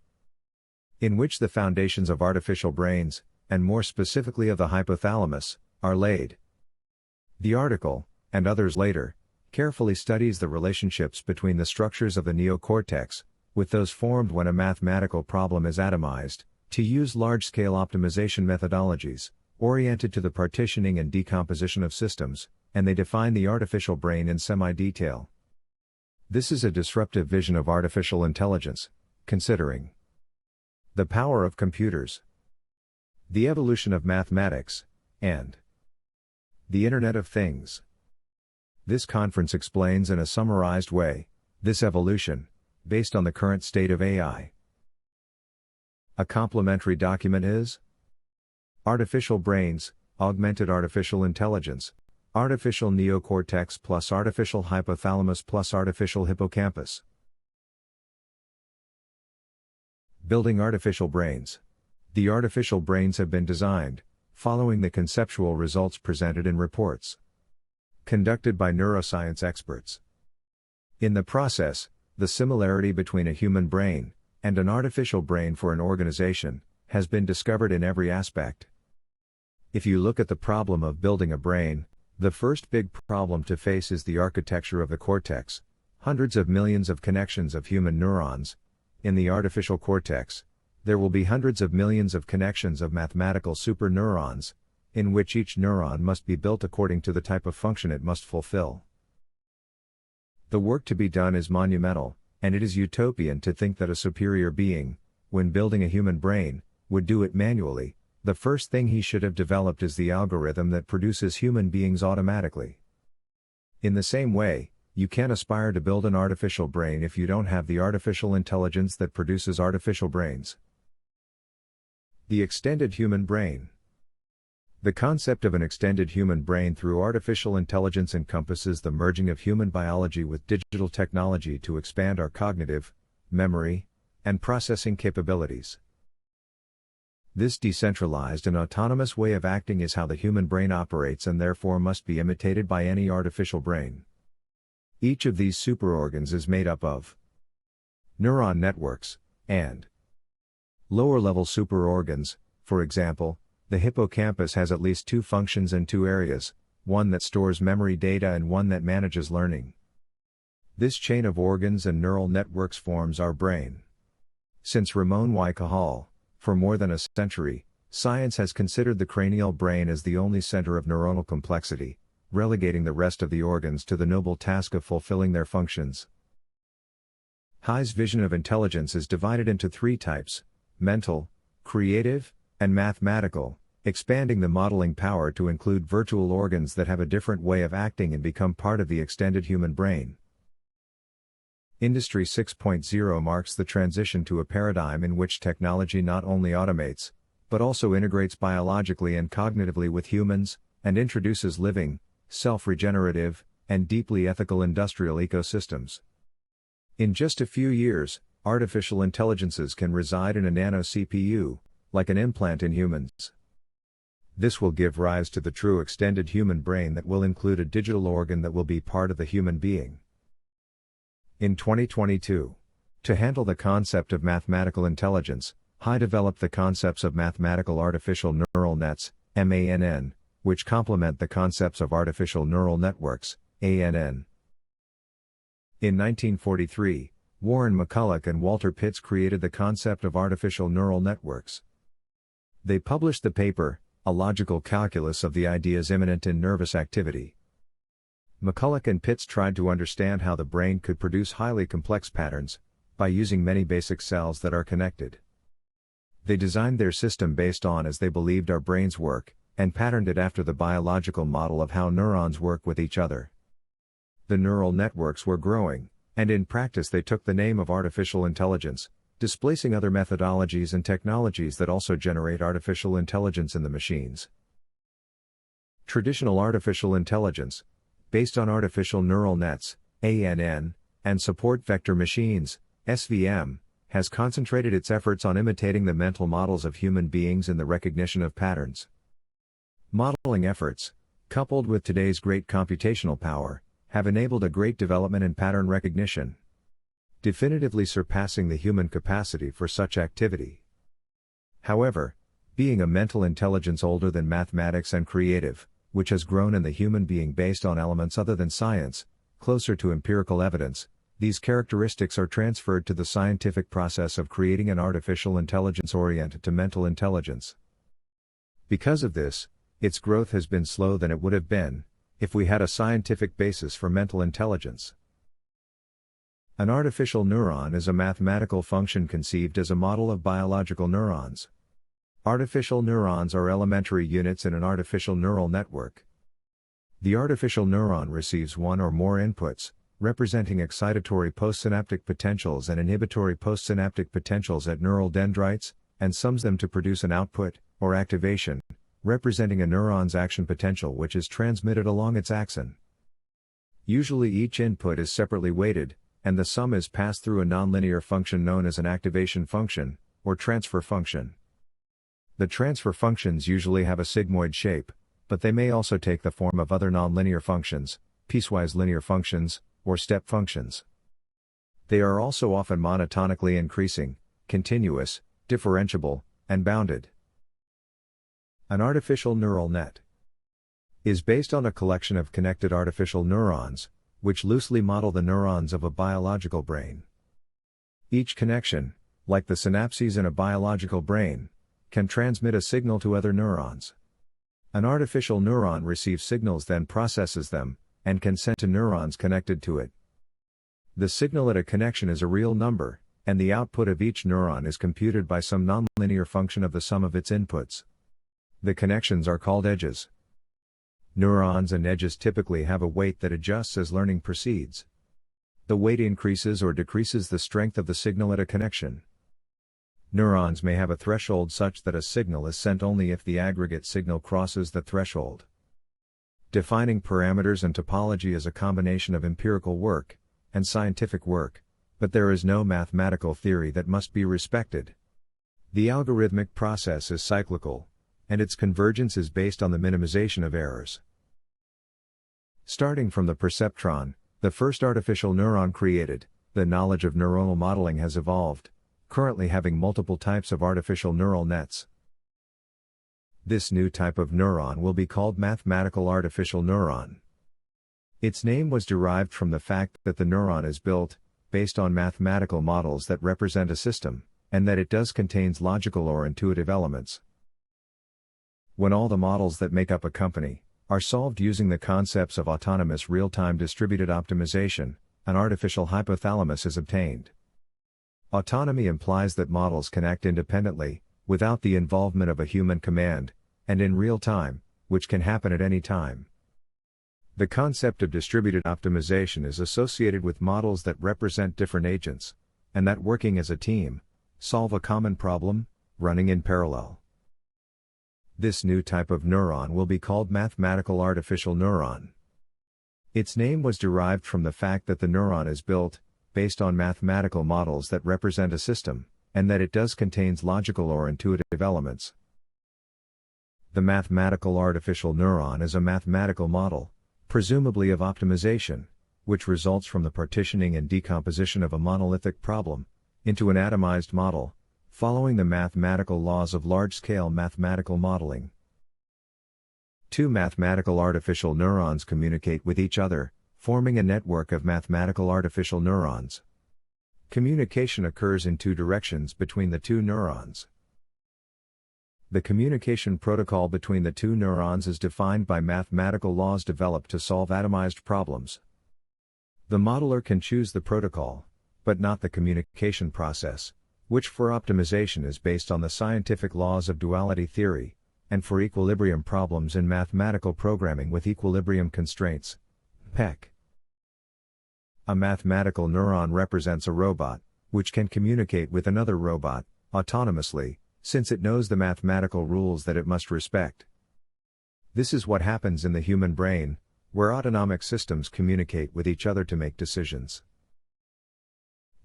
in which the foundations of artificial brains, and more specifically of the hypothalamus, are laid. The article, and others later, carefully studies the relationships between the structures of the neocortex, with those formed when a mathematical problem is atomized, to use large-scale optimization methodologies, oriented to the partitioning and decomposition of systems, and they define the artificial brain in semi-detail. This is a disruptive vision of artificial intelligence, considering the power of computers, the evolution of mathematics, and the Internet of Things. This conference explains in a summarized way this evolution, based on the current state of AI. A complementary document is Artificial Brains, Augmented Artificial Intelligence, Artificial Neocortex plus Artificial Hypothalamus plus Artificial Hippocampus. Building Artificial Brains. The artificial brains have been designed, following the conceptual results presented in reports conducted by neuroscience experts. In the process, the similarity between a human brain and an artificial brain for an organization has been discovered in every aspect. If you look at the problem of building a brain, the first big problem to face is the architecture of the cortex, hundreds of millions of connections of human neurons. In the artificial cortex, there will be hundreds of millions of connections of mathematical superneurons, in which each neuron must be built according to the type of function it must fulfill. The work to be done is monumental, and it is utopian to think that a superior being, when building a human brain, would do it manually. The first thing he should have developed is the algorithm that produces human beings automatically. In the same way, you can't aspire to build an artificial brain if you don't have the artificial intelligence that produces artificial brains. The extended human brain. The concept of an extended human brain through artificial intelligence encompasses the merging of human biology with digital technology to expand our cognitive, memory, and processing capabilities. This decentralized and autonomous way of acting is how the human brain operates and therefore must be imitated by any artificial brain. Each of these superorgans is made up of neuron networks, and lower-level superorgans. For example, the hippocampus has at least two functions and two areas, one that stores memory data and one that manages learning. This chain of organs and neural networks forms our brain. Since Ramon Y. Cajal, for more than a century, science has considered the cranial brain as the only center of neuronal complexity, relegating the rest of the organs to the noble task of fulfilling their functions. High's vision of intelligence is divided into three types: mental, creative, and mathematical, expanding the modeling power to include virtual organs that have a different way of acting and become part of the extended human brain. Industry 6.0 marks the transition to a paradigm in which technology not only automates, but also integrates biologically and cognitively with humans, and introduces living, self-regenerative, and deeply ethical industrial ecosystems. In just a few years, artificial intelligences can reside in a nano CPU, like an implant in humans. This will give rise to the true extended human brain that will include a digital organ that will be part of the human being. In 2022, to handle the concept of mathematical intelligence, HI developed the concepts of mathematical artificial neural nets, MANN, which complement the concepts of artificial neural networks, ANN. In 1943, Warren McCulloch and Walter Pitts created the concept of artificial neural networks. They published the paper, A Logical Calculus of the Ideas Immanent in Nervous Activity. McCulloch and Pitts tried to understand how the brain could produce highly complex patterns, by using many basic cells that are connected. They designed their system based on as they believed our brains work, and patterned it after the biological model of how neurons work with each other. The neural networks were growing, and in practice they took the name of artificial intelligence, displacing other methodologies and technologies that also generate artificial intelligence in the machines. Traditional artificial intelligence, based on artificial neural nets, ANN, and support vector machines, SVM, has concentrated its efforts on imitating the mental models of human beings in the recognition of patterns. Modeling efforts, coupled with today's great computational power, have enabled a great development in pattern recognition, definitively surpassing the human capacity for such activity. However, being a mental intelligence older than mathematics and creative, which has grown in the human being based on elements other than science, closer to empirical evidence, these characteristics are transferred to the scientific process of creating an artificial intelligence oriented to mental intelligence. Because of this, its growth has been slow than it would have been, if we had a scientific basis for mental intelligence. An artificial neuron is a mathematical function conceived as a model of biological neurons. Artificial neurons are elementary units in an artificial neural network. The artificial neuron receives one or more inputs, representing excitatory postsynaptic potentials and inhibitory postsynaptic potentials at neural dendrites, and sums them to produce an output, or activation, representing a neuron's action potential which is transmitted along its axon. Usually each input is separately weighted, and the sum is passed through a nonlinear function known as an activation function, or transfer function. The transfer functions usually have a sigmoid shape, but they may also take the form of other nonlinear functions, piecewise linear functions, or step functions. They are also often monotonically increasing, continuous, differentiable, and bounded. An artificial neural net is based on a collection of connected artificial neurons, which loosely model the neurons of a biological brain. Each connection, like the synapses in a biological brain, can transmit a signal to other neurons. An artificial neuron receives signals, then processes them, and can send to neurons connected to it. The signal at a connection is a real number, and the output of each neuron is computed by some nonlinear function of the sum of its inputs. The connections are called edges. Neurons and edges typically have a weight that adjusts as learning proceeds. The weight increases or decreases the strength of the signal at a connection. Neurons may have a threshold such that a signal is sent only if the aggregate signal crosses the threshold. Defining parameters and topology is a combination of empirical work and scientific work, but there is no mathematical theory that must be respected. The algorithmic process is cyclical, and its convergence is based on the minimization of errors. Starting from the perceptron, the first artificial neuron created, the knowledge of neuronal modeling has evolved, currently having multiple types of artificial neural nets. This new type of neuron will be called mathematical artificial neuron. Its name was derived from the fact that the neuron is built, based on mathematical models that represent a system, and that it contains logical or intuitive elements. When all the models that make up a company are solved using the concepts of autonomous real-time distributed optimization, an artificial hypothalamus is obtained. Autonomy implies that models can act independently, without the involvement of a human command, and in real time, which can happen at any time. The concept of distributed optimization is associated with models that represent different agents, and that working as a team, solve a common problem, running in parallel. This new type of neuron will be called mathematical artificial neuron. Its name was derived from the fact that the neuron is built, based on mathematical models that represent a system, and that it does contains logical or intuitive elements. The mathematical artificial neuron is a mathematical model, presumably of optimization, which results from the partitioning and decomposition of a monolithic problem into an atomized model, following the mathematical laws of large-scale mathematical modeling. Two mathematical artificial neurons communicate with each other, forming a network of mathematical artificial neurons. Communication occurs in two directions between the two neurons. The communication protocol between the two neurons is defined by mathematical laws developed to solve atomized problems. The modeler can choose the protocol, but not the communication process, which for optimization is based on the scientific laws of duality theory, and for equilibrium problems in mathematical programming with equilibrium constraints, PEC. A mathematical neuron represents a robot, which can communicate with another robot, autonomously, since it knows the mathematical rules that it must respect. This is what happens in the human brain, where autonomic systems communicate with each other to make decisions.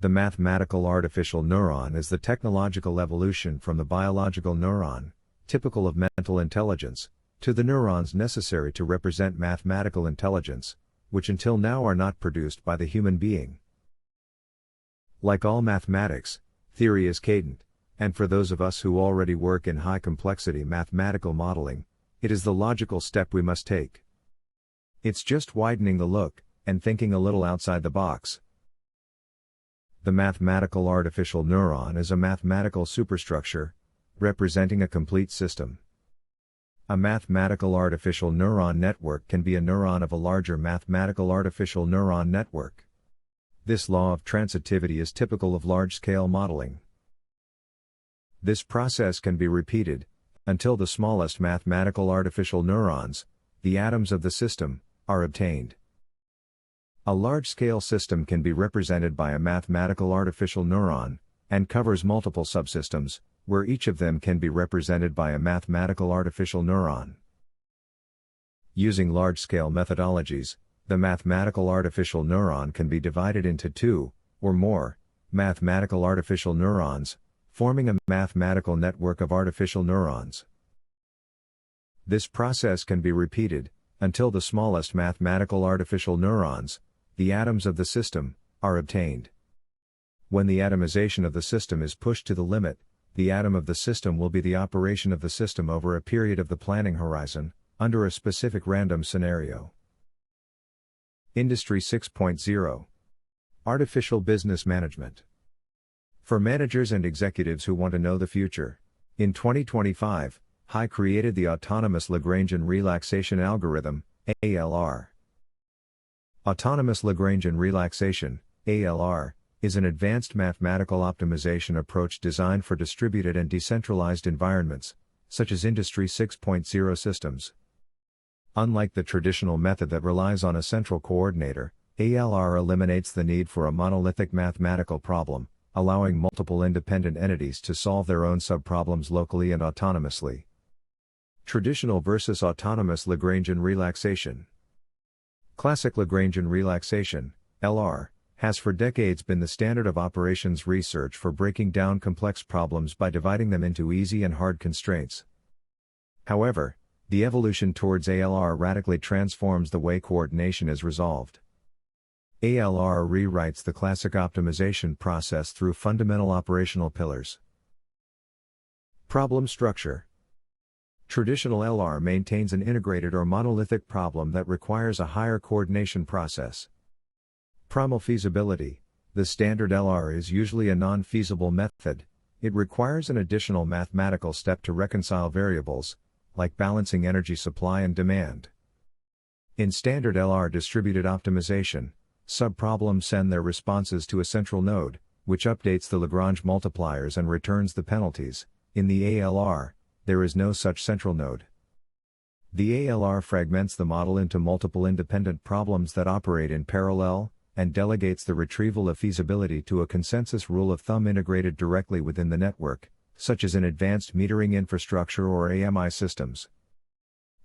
The mathematical artificial neuron is the technological evolution from the biological neuron, typical of mental intelligence, to the neurons necessary to represent mathematical intelligence, which until now are not produced by the human being. Like all mathematics, theory is cadent, and for those of us who already work in high-complexity mathematical modeling, it is the logical step we must take. It's just widening the look, and thinking a little outside the box. The mathematical artificial neuron is a mathematical superstructure, representing a complete system. A mathematical artificial neuron network can be a neuron of a larger mathematical artificial neuron network. This law of transitivity is typical of large-scale modeling. This process can be repeated, until the smallest mathematical artificial neurons, the atoms of the system, are obtained. A large-scale system can be represented by a mathematical artificial neuron, and covers multiple subsystems, where each of them can be represented by a mathematical artificial neuron. Using large-scale methodologies, the mathematical artificial neuron can be divided into two, or more, mathematical artificial neurons, forming a mathematical network of artificial neurons. This process can be repeated, until the smallest mathematical artificial neurons, the atoms of the system, are obtained. When the atomization of the system is pushed to the limit, the atom of the system will be the operation of the system over a period of the planning horizon, under a specific random scenario. Industry 6.0. Artificial Business Management. For managers and executives who want to know the future, in 2025, HI created the Autonomous Lagrangian Relaxation Algorithm, ALR. Autonomous Lagrangian Relaxation, ALR, is an advanced mathematical optimization approach designed for distributed and decentralized environments, such as Industry 6.0 systems. Unlike the traditional method that relies on a central coordinator, ALR eliminates the need for a monolithic mathematical problem, allowing multiple independent entities to solve their own subproblems locally and autonomously. Traditional versus autonomous Lagrangian relaxation. Classic Lagrangian relaxation, LR, has for decades been the standard of operations research for breaking down complex problems by dividing them into easy and hard constraints. However, the evolution towards ALR radically transforms the way coordination is resolved. ALR rewrites the classic optimization process through fundamental operational pillars. Problem structure. Traditional LR maintains an integrated or monolithic problem that requires a higher coordination process. Primal feasibility. The standard LR is usually a non-feasible method. It requires an additional mathematical step to reconcile variables, like balancing energy supply and demand. In standard LR distributed optimization, subproblems send their responses to a central node, which updates the Lagrange multipliers and returns the penalties. In the ALR, there is no such central node. The ALR fragments the model into multiple independent problems that operate in parallel, and delegates the retrieval of feasibility to a consensus rule of thumb integrated directly within the network, such as in advanced metering infrastructure or AMI systems.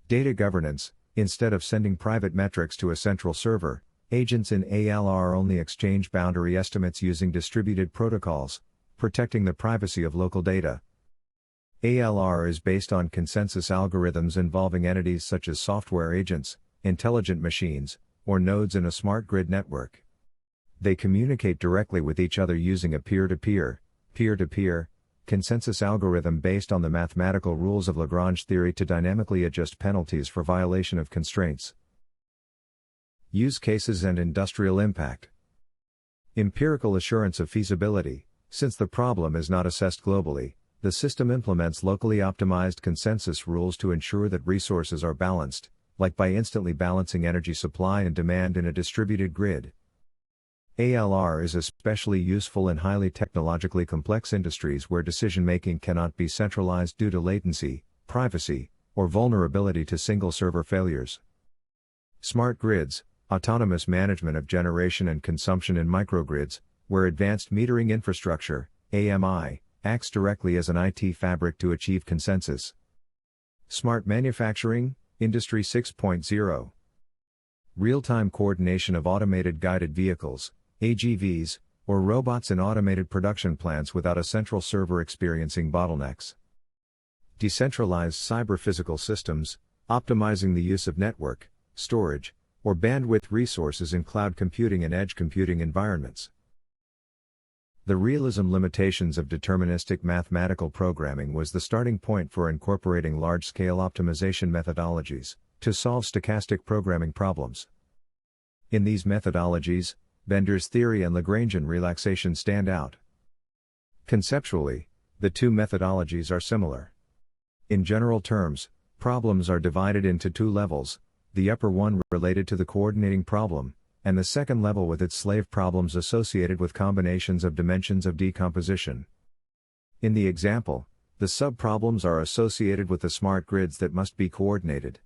Data governance: instead of sending private metrics to a central server, agents in ALR only exchange boundary estimates using distributed protocols, protecting the privacy of local data. ALR is based on consensus algorithms involving entities such as software agents, intelligent machines, or nodes in a smart grid network. They communicate directly with each other using a peer-to-peer, peer-to-peer, consensus algorithm based on the mathematical rules of Lagrange theory to dynamically adjust penalties for violation of constraints. Use cases and industrial impact. Empirical assurance of feasibility: since the problem is not assessed globally, the system implements locally optimized consensus rules to ensure that resources are balanced, like by instantly balancing energy supply and demand in a distributed grid. ALR is especially useful in highly technologically complex industries where decision-making cannot be centralized due to latency, privacy, or vulnerability to single-server failures. Smart grids: autonomous management of generation and consumption in microgrids, where advanced metering infrastructure, AMI, acts directly as an IT fabric to achieve consensus. Smart manufacturing, Industry 6.0. Real-time coordination of automated guided vehicles, AGVs, or robots in automated production plants without a central server experiencing bottlenecks. Decentralized cyber-physical systems, optimizing the use of network, storage, or bandwidth resources in cloud computing and edge computing environments. The realism limitations of deterministic mathematical programming was the starting point for incorporating large-scale optimization methodologies to solve stochastic programming problems. In these methodologies, Bender's theory and Lagrangian relaxation stand out. Conceptually, the two methodologies are similar. In general terms, problems are divided into two levels, the upper one related to the coordinating problem, and the second level with its slave problems associated with combinations of dimensions of decomposition. In the example, the subproblems are associated with the smart grids that must be coordinated.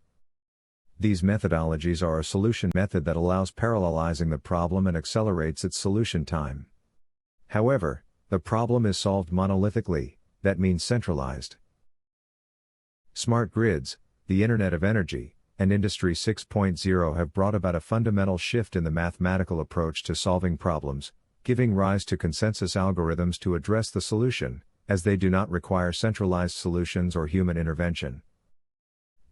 These methodologies are a solution method that allows parallelizing the problem and accelerates its solution time. However, the problem is solved monolithically, that means centralized. Smart grids, the Internet of Energy, and Industry 6.0 have brought about a fundamental shift in the mathematical approach to solving problems, giving rise to consensus algorithms to address the solution, as they do not require centralized solutions or human intervention.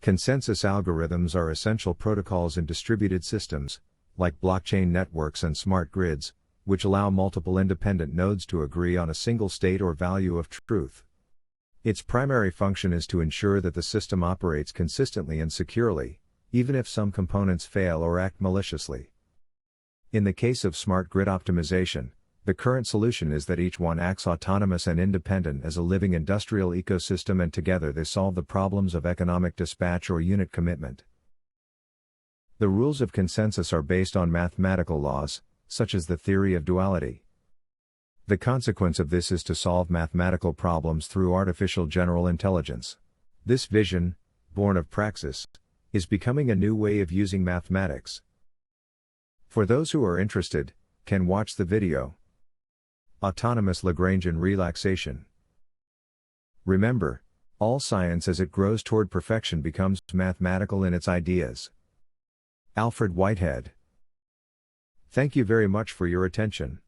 Consensus algorithms are essential protocols in distributed systems, like blockchain networks and smart grids, which allow multiple independent nodes to agree on a single state or value of truth. Its primary function is to ensure that the system operates consistently and securely, even if some components fail or act maliciously. In the case of smart grid optimization, the current solution is that each one acts autonomous and independent as a living industrial ecosystem, and together they solve the problems of economic dispatch or unit commitment. The rules of consensus are based on mathematical laws, such as the theory of duality. The consequence of this is to solve mathematical problems through artificial general intelligence. This vision, born of praxis, is becoming a new way of using mathematics. For those who are interested, can watch the video. Autonomous Lagrangian relaxation. Remember, all science as it grows toward perfection becomes mathematical in its ideas. Alfred Whitehead. Thank you very much for your attention.